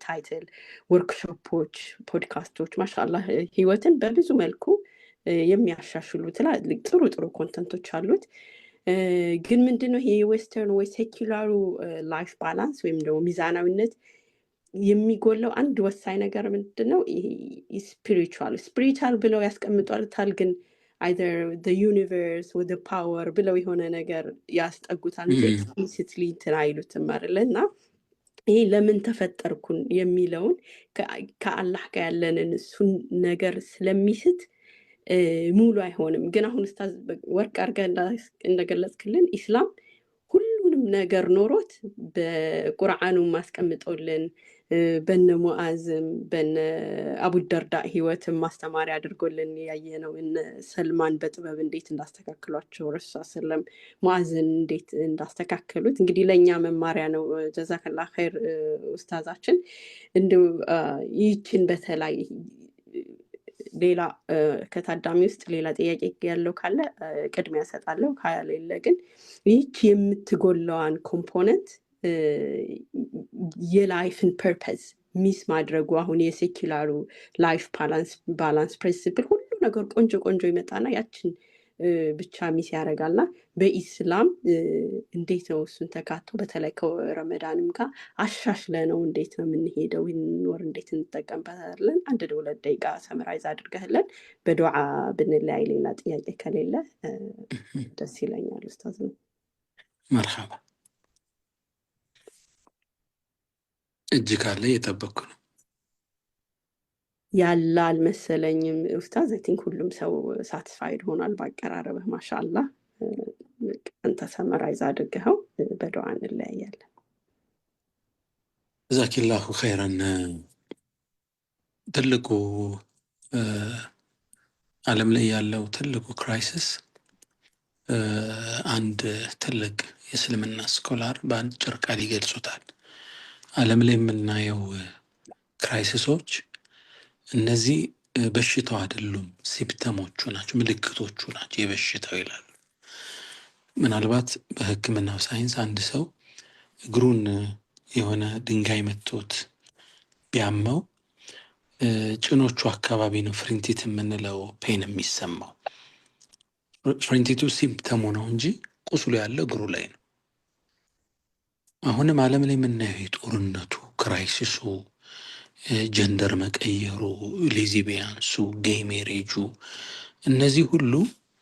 ታይትል ወርክሾፖች፣ ፖድካስቶች ማሻአላህ ህይወትን በብዙ መልኩ የሚያሻሽሉ ትላልቅ ጥሩ ጥሩ ኮንተንቶች አሉት። ግን ምንድነው ይሄ የዌስተርን ወይ ሴኩላሩ ላይፍ ባላንስ ወይም ደግሞ ሚዛናዊነት የሚጎለው አንድ ወሳኝ ነገር ምንድነው? ይሄ ስፒሪቹዋል ብለው ያስቀምጧልታል። ግን either the universe or the power ብለው የሆነ ነገር ያስጠጉታል እንጂ explicitly እንትን አይሉትም አይደለ? እና ይሄ ለምን ተፈጠርኩን የሚለውን ከአላህ ጋር ያለንን እሱን ነገር ስለሚስት ሙሉ አይሆንም። ግን አሁን ኡስታዝ ወርቅ አድርገህ እንደገለጽክልን ኢስላም ሁሉንም ነገር ኖሮት በቁርአኑ ማስቀምጠውልን በነ ሙዓዝም በነ አቡ ደርዳ ህይወትም ማስተማሪያ አድርጎልን ያየነው እነ ሰልማን በጥበብ እንዴት እንዳስተካክሏቸው ረሱል ሰለም ሙዓዝን እንዴት እንዳስተካከሉት እንግዲህ ለኛ መማሪያ ነው። ጀዛከላህ ኸይር ኡስታዛችን። እንደው ይህችን በተለይ ሌላ ከታዳሚ ውስጥ ሌላ ጥያቄ ያለው ካለ ቅድሚያ ሰጣለሁ፣ ካለ ግን ይህች የምትጎለዋን ኮምፖነንት የላይፍን ፐርፐዝ ሚስ ማድረጉ አሁን የሴኩላሩ ላይፍ ባላንስ ፕሪንሲፕል ሁሉ ነገር ቆንጆ ቆንጆ ይመጣና ያችን ብቻ ሚስ ያደርጋልና በኢስላም እንዴት ነው እሱን ተካቶ በተለይ ከረመዳንም ጋር አሻሽለ ነው እንዴት ነው የምንሄደው? ወር እንዴት እንጠቀምበታለን? 1-2 ደቂቃ ሰመራይዝ አድርገህልን በዱዓ ብንለያይ። ሌላ ጥያቄ ከሌለ ደስ ይለኛል ኡስታዝ ነው። መርሐባ እጅ ካለ እየጠበቅኩ ነው። ያለ አልመሰለኝም ኡስታዝ። አይ ቲንክ ሁሉም ሰው ሳቲስፋይድ ሆኗል ባቀራረብህ። ማሻአላህ አንተ ሰመራይዝ አድርገኸው በዱዓ እንለያያለን። ጀዛኪላሁ ኸይረን። ትልቁ ዓለም ላይ ያለው ትልቁ ክራይሲስ አንድ ትልቅ የእስልምና ስኮላር በአጭር ቃል ይገልጹታል። ዓለም ላይ የምናየው ክራይሲሶች እነዚህ በሽታው አይደሉም፣ ሲምፕተሞቹ ናቸው፣ ምልክቶቹ ናቸው የበሽታው ይላሉ። ምናልባት በሕክምናው ሳይንስ አንድ ሰው እግሩን የሆነ ድንጋይ መቶት ቢያመው ጭኖቹ አካባቢ ነው ፍሪንቲት የምንለው ፔን የሚሰማው። ፍሪንቲቱ ሲምፕተሙ ነው እንጂ ቁስሉ ያለው እግሩ ላይ ነው። አሁንም ዓለም ላይ የምናየው የጦርነቱ፣ ክራይሲሱ፣ ጀንደር መቀየሩ፣ ሌዚቢያንሱ፣ ጌይ ሜሬጁ፣ እነዚህ ሁሉ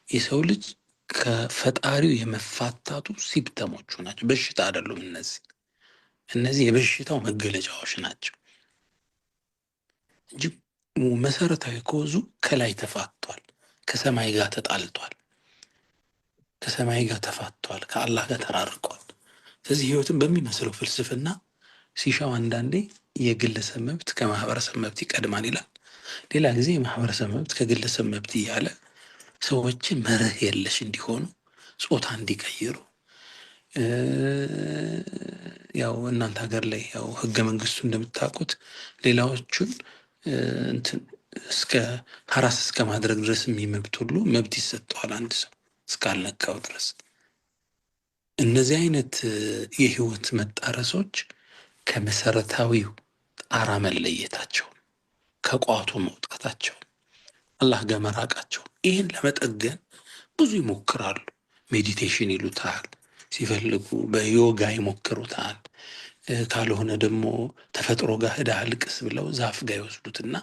የሰው ልጅ ከፈጣሪው የመፋታቱ ሲምፕተሞቹ ናቸው። በሽታ አይደሉም። እነዚህ የበሽታው መገለጫዎች ናቸው እንጂ መሰረታዊ ኮዙ ከላይ ተፋቷል፣ ከሰማይ ጋር ተጣልቷል፣ ከሰማይ ጋር ተፋቷል፣ ከአላህ ጋር ተራርቋል። ስለዚህ ህይወትን በሚመስለው ፍልስፍና ሲሻው አንዳንዴ የግለሰብ መብት ከማህበረሰብ መብት ይቀድማል ይላል። ሌላ ጊዜ የማህበረሰብ መብት ከግለሰብ መብት እያለ ሰዎችን መርህ የለሽ እንዲሆኑ፣ ጾታ እንዲቀይሩ፣ ያው እናንተ ሀገር ላይ ያው ህገ መንግስቱ እንደምታውቁት ሌላዎቹን እንትን እስከ ሀራስ እስከ ማድረግ ድረስ የሚመብት ሁሉ መብት ይሰጠዋል አንድ ሰው እስካልነካው ድረስ። እነዚህ አይነት የህይወት መጣረሶች ከመሰረታዊው ጣራ መለየታቸው፣ ከቋቱ መውጣታቸው፣ አላህ ጋር መራቃቸው፣ ይህን ለመጠገን ብዙ ይሞክራሉ። ሜዲቴሽን ይሉታል፣ ሲፈልጉ በዮጋ ይሞክሩታል። ካልሆነ ደግሞ ተፈጥሮ ጋር ሄዳ አልቅስ ብለው ዛፍ ጋር ይወስዱትና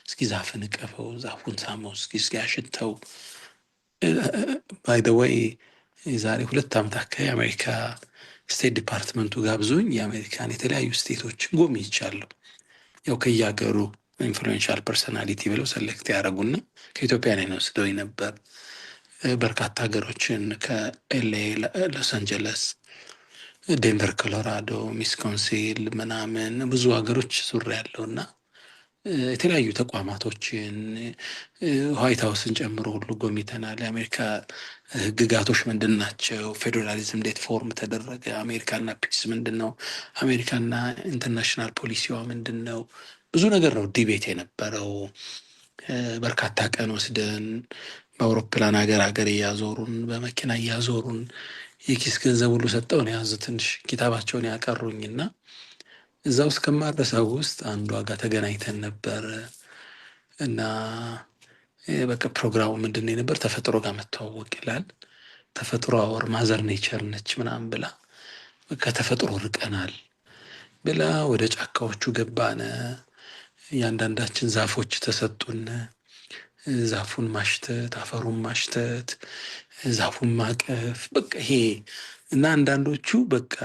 እስኪ ዛፍን እቀፈው፣ ዛፉን ሳመው፣ እስኪ ያሽተው። ባይ ዘ ወይ የዛሬ 2 ዓመት አካባቢ የአሜሪካ ስቴት ዲፓርትመንቱ ጋብዞኝ የአሜሪካን የተለያዩ ስቴቶችን ጎብኝቻለሁ። ያው ከየሀገሩ ኢንፍሉዌንሻል ፐርሶናሊቲ ብለው ሰሌክት ያደረጉና ከኢትዮጵያ ላይ ነው ወስደውኝ ነበር። በርካታ ሀገሮችን ከኤልኤ፣ ሎስ አንጀለስ፣ ዴንቨር ኮሎራዶ፣ ሚስኮንሲን ምናምን ብዙ ሀገሮች ዙር ያለውና የተለያዩ ተቋማቶችን ዋይት ሀውስን ጨምሮ ሁሉ ጎብኝተናል። የአሜሪካ ህግጋቶች ምንድን ናቸው? ፌዴራሊዝም እንዴት ፎርም ተደረገ? አሜሪካና ፒስ ምንድን ነው? አሜሪካና ኢንተርናሽናል ፖሊሲዋ ምንድን ነው? ብዙ ነገር ነው ዲቤት የነበረው። በርካታ ቀን ወስደን በአውሮፕላን ሀገር እያዞሩን፣ በመኪና እያዞሩን የኪስ ገንዘብ ሁሉ ሰጠውን የያዙ ትንሽ ኪታባቸውን ያቀሩኝና እዛ ውስጥ ከማረሳው ውስጥ አንዷ ጋር ተገናኝተን ነበር እና በቃ ፕሮግራሙ ምንድን ነው ነበር? ተፈጥሮ ጋር መተዋወቅ ይላል። ተፈጥሮ አወር ማዘር ኔቸር ነች ምናምን ብላ ከተፈጥሮ ርቀናል ብላ ወደ ጫካዎቹ ገባነ። እያንዳንዳችን ዛፎች ተሰጡን። ዛፉን ማሽተት፣ አፈሩን ማሽተት፣ ዛፉን ማቀፍ፣ በቃ ይሄ እና አንዳንዶቹ በቃ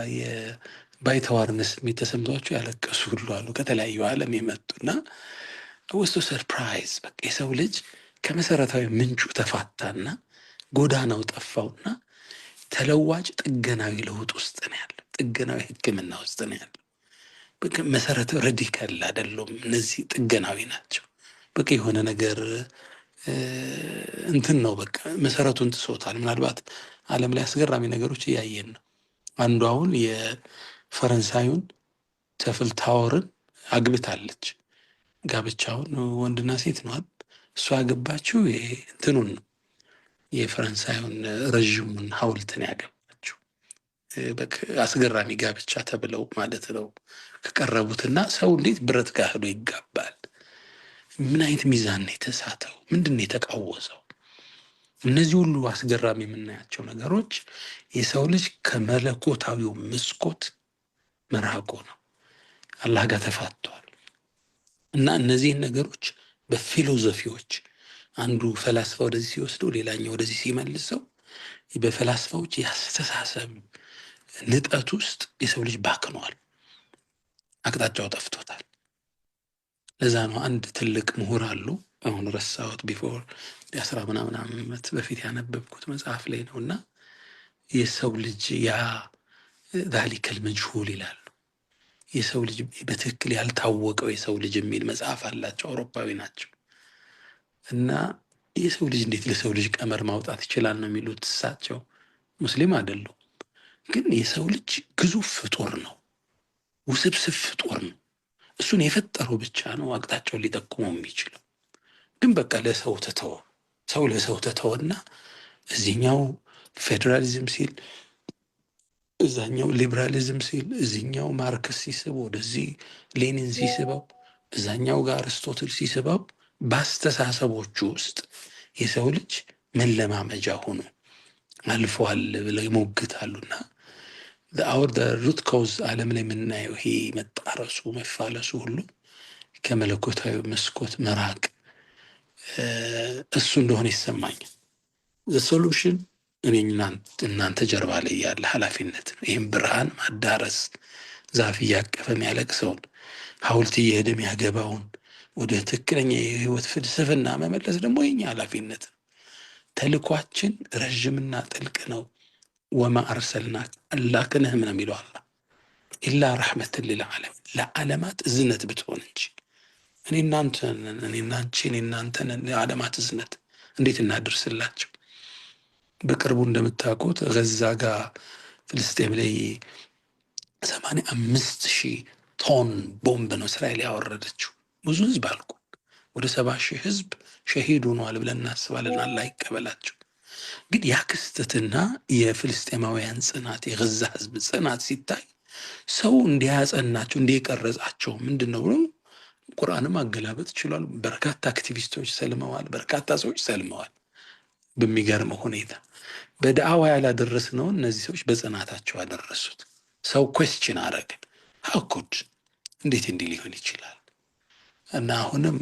ባይተዋርነስ የሚተሰምቷቸው ያለቀሱ ሁሉ አሉ ከተለያዩ ዓለም የመጡና ወስቶ ሰርፕራይዝ። በቃ የሰው ልጅ ከመሰረታዊ ምንጩ ተፋታና ጎዳናው ጠፋውና ተለዋጭ ጥገናዊ ለውጥ ውስጥ ነው ያለው። ጥገናዊ ሕክምና ውስጥ ነው ያለው። በቃ መሰረታዊ ራዲካል አይደሉም እነዚህ፣ ጥገናዊ ናቸው። በቃ የሆነ ነገር እንትን ነው በቃ መሰረቱን ጥሶታል። ምናልባት ዓለም ላይ አስገራሚ ነገሮች እያየን ነው። አንዱ አሁን ፈረንሳዩን ተፍል ታወርን አግብታለች። ጋብቻውን ወንድና ሴት ነዋል። እሷ ያገባችው እንትኑን ነው የፈረንሳዩን ረዥሙን ሐውልትን ያገባችው። አስገራሚ ጋብቻ ተብለው ማለት ነው ከቀረቡትና ሰው እንዴት ብረት ጋር ሄዶ ይጋባል? ምን አይነት ሚዛን ነው የተሳተው? ምንድን ነው የተቃወሰው? እነዚህ ሁሉ አስገራሚ የምናያቸው ነገሮች የሰው ልጅ ከመለኮታዊው መስኮት መራቆ ነው። አላህ ጋር ተፋቷል። እና እነዚህን ነገሮች በፊሎዞፊዎች አንዱ ፈላስፋ ወደዚህ ሲወስደው ሌላኛው ወደዚህ ሲመልሰው በፈላስፋዎች የአስተሳሰብ ንጠት ውስጥ የሰው ልጅ ባክኗል፣ አቅጣጫው ጠፍቶታል። ለዛ ነው አንድ ትልቅ ምሁር አሉ፣ አሁን ረሳሁት፣ ቢፎር 10 ምናምን ዓመት በፊት ያነበብኩት መጽሐፍ ላይ ነው እና የሰው ልጅ ያ ዛሊከል መጅሁል ይላሉ። የሰው ልጅ በትክክል ያልታወቀው የሰው ልጅ የሚል መጽሐፍ አላቸው። አውሮፓዊ ናቸው እና የሰው ልጅ እንዴት ለሰው ልጅ ቀመር ማውጣት ይችላል ነው የሚሉት እሳቸው። ሙስሊም አይደሉም፣ ግን የሰው ልጅ ግዙፍ ፍጡር ነው፣ ውስብስብ ፍጡር ነው። እሱን የፈጠረው ብቻ ነው አቅጣጫውን ሊጠቁመው የሚችለው። ግን በቃ ለሰው ተተወ። ሰው ለሰው ተተወና እዚህኛው ፌዴራሊዝም ሲል፣ እዛኛው ሊበራሊዝም ሲል፣ እዚህኛው ማርክስ ሲስበው፣ ወደዚህ ሌኒን ሲስበው፣ እዛኛው ጋር አርስቶትል ሲስበው ባስተሳሰቦቹ ውስጥ የሰው ልጅ መለማመጃ ሆኖ አልፏል ብለው ይሞግታሉና ሩት ኮዝ ዓለም ላይ የምናየው ይሄ መጣረሱ መፋለሱ ሁሉ ከመለኮታዊ መስኮት መራቅ እሱ እንደሆነ ይሰማኛል። ሶሉሽን እኔ እናንተ ጀርባ ላይ ያለ ኃላፊነት ነው። ይህም ብርሃን ማዳረስ፣ ዛፍ እያቀፈ የሚያለቅሰውን፣ ሐውልት እየሄደ የሚያገባውን ወደ ትክክለኛ የህይወት ፍልስፍና መመለስ ደግሞ የኛ ኃላፊነት ነው። ተልኳችን ረዥምና ጥልቅ ነው። ወማ አርሰልናክ አላክንህም ነው የሚለው አላህ ኢላ ረሕመትን ሊልዓለም ለዓለማት እዝነት ብትሆን እንጂ እኔ እናንተን ለዓለማት እዝነት እንዴት እናድርስላቸው? በቅርቡ እንደምታውቁት ገዛ ጋር ፍልስጤም ላይ 85,000 ቶን ቦምብ ነው እስራኤል ያወረደችው። ብዙ ህዝብ አልኩ። ወደ 70,000 ህዝብ ሸሂድ ሆኗል ብለን እናስባለን። አላህ ይቀበላቸው። ግን ያ ክስተትና የፍልስጤማውያን ጽናት፣ የገዛ ህዝብ ጽናት ሲታይ ሰው እንዲያጸናቸው እንዲቀረጻቸው ምንድን ነው ብሎ ቁርአንም አገላበጥ ይችላል። በርካታ አክቲቪስቶች ሰልመዋል። በርካታ ሰዎች ሰልመዋል። በሚገርመው ሁኔታ በዳዕዋ ያላደረስነውን እነዚህ ሰዎች በጽናታቸው አደረሱት። ሰው ኩዌስችን አረገ። ሀኩድ እንዴት እንዲህ ሊሆን ይችላል? እና አሁንም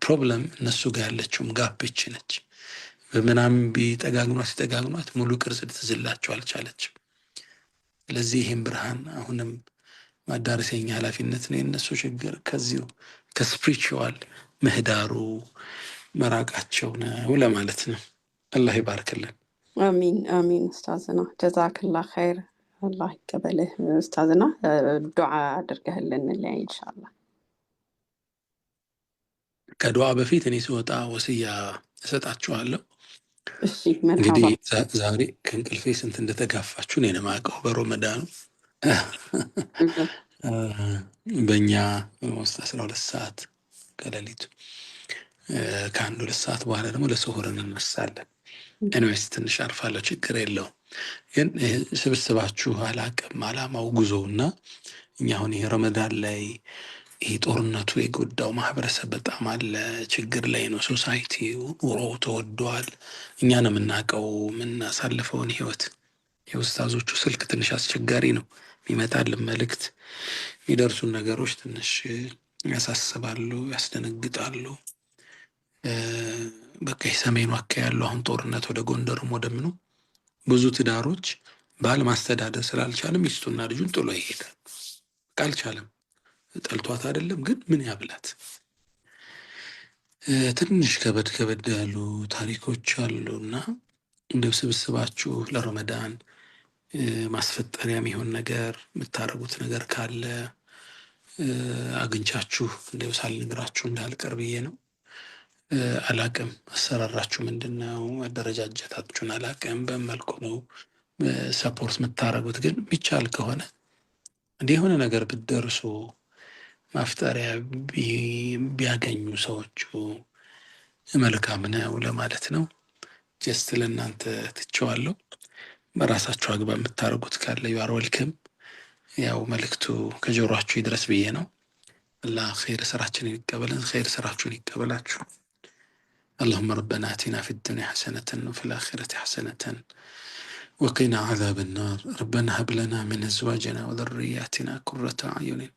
ፕሮብለም እነሱ ጋር ያለችውም ጋፕች ነች። በምናምን ሲጠጋግኗት ሙሉ ቅርጽ ልትዝላቸው አልቻለችም። ስለዚህ ይህም ብርሃን አሁንም ማዳረሰኛ ኃላፊነት ነው። የእነሱ ችግር ከዚሁ ከስፕሪቹዋል ምህዳሩ መራቃቸው ነው ለማለት ነው። አላህ ይባርክልን። አሚን አሚን። ኡስታዝና ጀዛክላ ኸይር። አላህ ይቀበልህ ኡስታዝና። ዱዓ አድርገህልን እንለያይ ኢንሻአላህ። ከዱዓ በፊት እኔ ስወጣ ወስያ እሰጣችኋለሁ። እሺ መርሐባ። እንግዲህ ዛሬ ከእንቅልፌ ስንት እንደተጋፋችሁ እኔ ነው የማውቀው። በረመዳኑ በእኛ ውስጥ 12 ሰዓት ከሌሊቱ ከአንድ 2 ሰዓት በኋላ ደግሞ ለስሁር እንነሳለን። ኤኒዌይስ ትንሽ አርፋለሁ፣ ችግር የለውም። ግን ስብስባችሁ አላቅም አላማው ጉዞውና እኛ አሁን ይሄ ረመዳን ላይ ይሄ ጦርነቱ የጎዳው ማህበረሰብ በጣም አለ፣ ችግር ላይ ነው። ሶሳይቲው ኑሮ ተወዷል። እኛ ነው የምናውቀው የምናሳልፈውን ህይወት። የኡስታዞቹ ስልክ ትንሽ አስቸጋሪ ነው። የሚመጣልን መልእክት የሚደርሱን ነገሮች ትንሽ ያሳስባሉ፣ ያስደነግጣሉ። በቃ የሰሜኑ አካባቢ ያለው አሁን ጦርነት ወደ ጎንደርም ወደምኑ ብዙ ትዳሮች ባል ማስተዳደር ስላልቻለ ሚስቱና ልጁን ጥሎ ይሄዳል። በቃ አልቻለም። ጠልቷት አይደለም ግን ምን ያብላት። ትንሽ ከበድ ያሉ ታሪኮች አሉና እንደው ስብስባችሁ ለረመዳን ማስፈጠሪያ የሚሆን ነገር የምታደርጉት ነገር ካለ አግኝቻችሁ እንደው ሳልነግራችሁ እንዳልቀር ብዬ ነው። አላቅም አሰራራችሁ ምንድን ነው? አደረጃጀታችሁን አላቅም። በመልኩ ነው ሰፖርት የምታደርጉት። ግን ቢቻል ከሆነ እንዲህ የሆነ ነገር ብትደርሱ ማፍጠሪያ ቢያገኙ ሰዎቹ መልካም ነው ለማለት ነው። ጀስት ለእናንተ ትቼዋለሁ። በራሳችሁ አግባብ የምታደርጉት ካለ ዩአር ዌልከም። ያው መልእክቱ ከጆሯችሁ ይድረስ ብዬ ነው። አላህ ኸይር ስራችንን ይቀበለን፣ ኸይር ስራችሁን ይቀበላችሁ። اللهم ربنا آتنا في الدنيا حسنة وفي الآخرة حسنة وقنا عذاب النار. ربنا هب لنا من أزواجنا وذرياتنا قرة أعين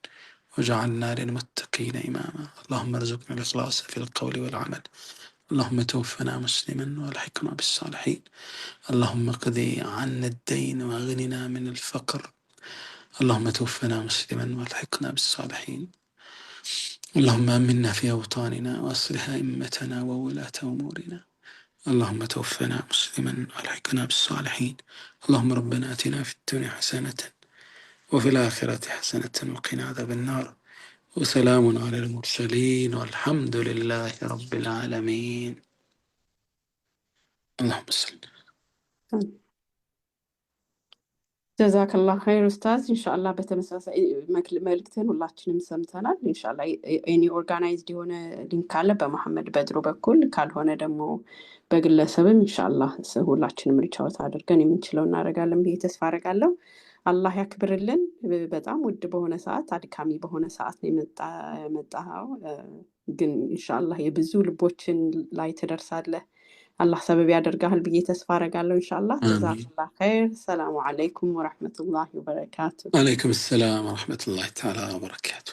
وجعلنا للمتقين إماما. اللهم ارزقنا الإخلاص في القول والعمل. اللهم توفنا مسلما والحقنا بالصالحين. اللهم اقضي عنا الدين واغننا من الفقر. اللهم توفنا مسلما والحقنا بالصالحين. اللهم آمنا في أوطاننا وأصلح أئمتنا وولاة أمورنا. اللهم توفنا مسلما والحقنا بالصالحين. اللهم ربنا آتنا في الدنيا حسنة وفي الآخرة حسنة وقنا عذاب النار. وسلام على المرسلين والحمد لله رب العالمين. اللهم صل. ጀዛከላ ኸይር ኡስታዝ። ኢንሻአላህ በተመሳሳይ መልእክትን ሁላችንም ሰምተናል። ኢንሻአላህ ኤኒ ኦርጋናይዝድ የሆነ ሊንክ ካለ በመሐመድ በድሩ በኩል ካልሆነ ደግሞ በግለሰብም ኢንሻአላህ ሁላችንም ሪቻውት አድርገን የምንችለው እናደርጋለን ብዬ ተስፋ አደርጋለሁ። አላህ ያክብርልን። በጣም ውድ በሆነ ሰዓት አድካሚ በሆነ ሰዓት ነው የመጣኸው፣ ግን ኢንሻአላህ የብዙ ልቦችን ላይ ትደርሳለህ። አላህ ሰበብ ያደርጋል ብዬ ተስፋ አደርጋለሁ። ኢንሻአላህ ጀዛከላህ ኸይር። ሰላሙ አለይኩም ወራህመቱላሂ ወበረካቱ። አለይኩም ሰላም ወራህመቱላሂ ተዓላ ወበረካቱ።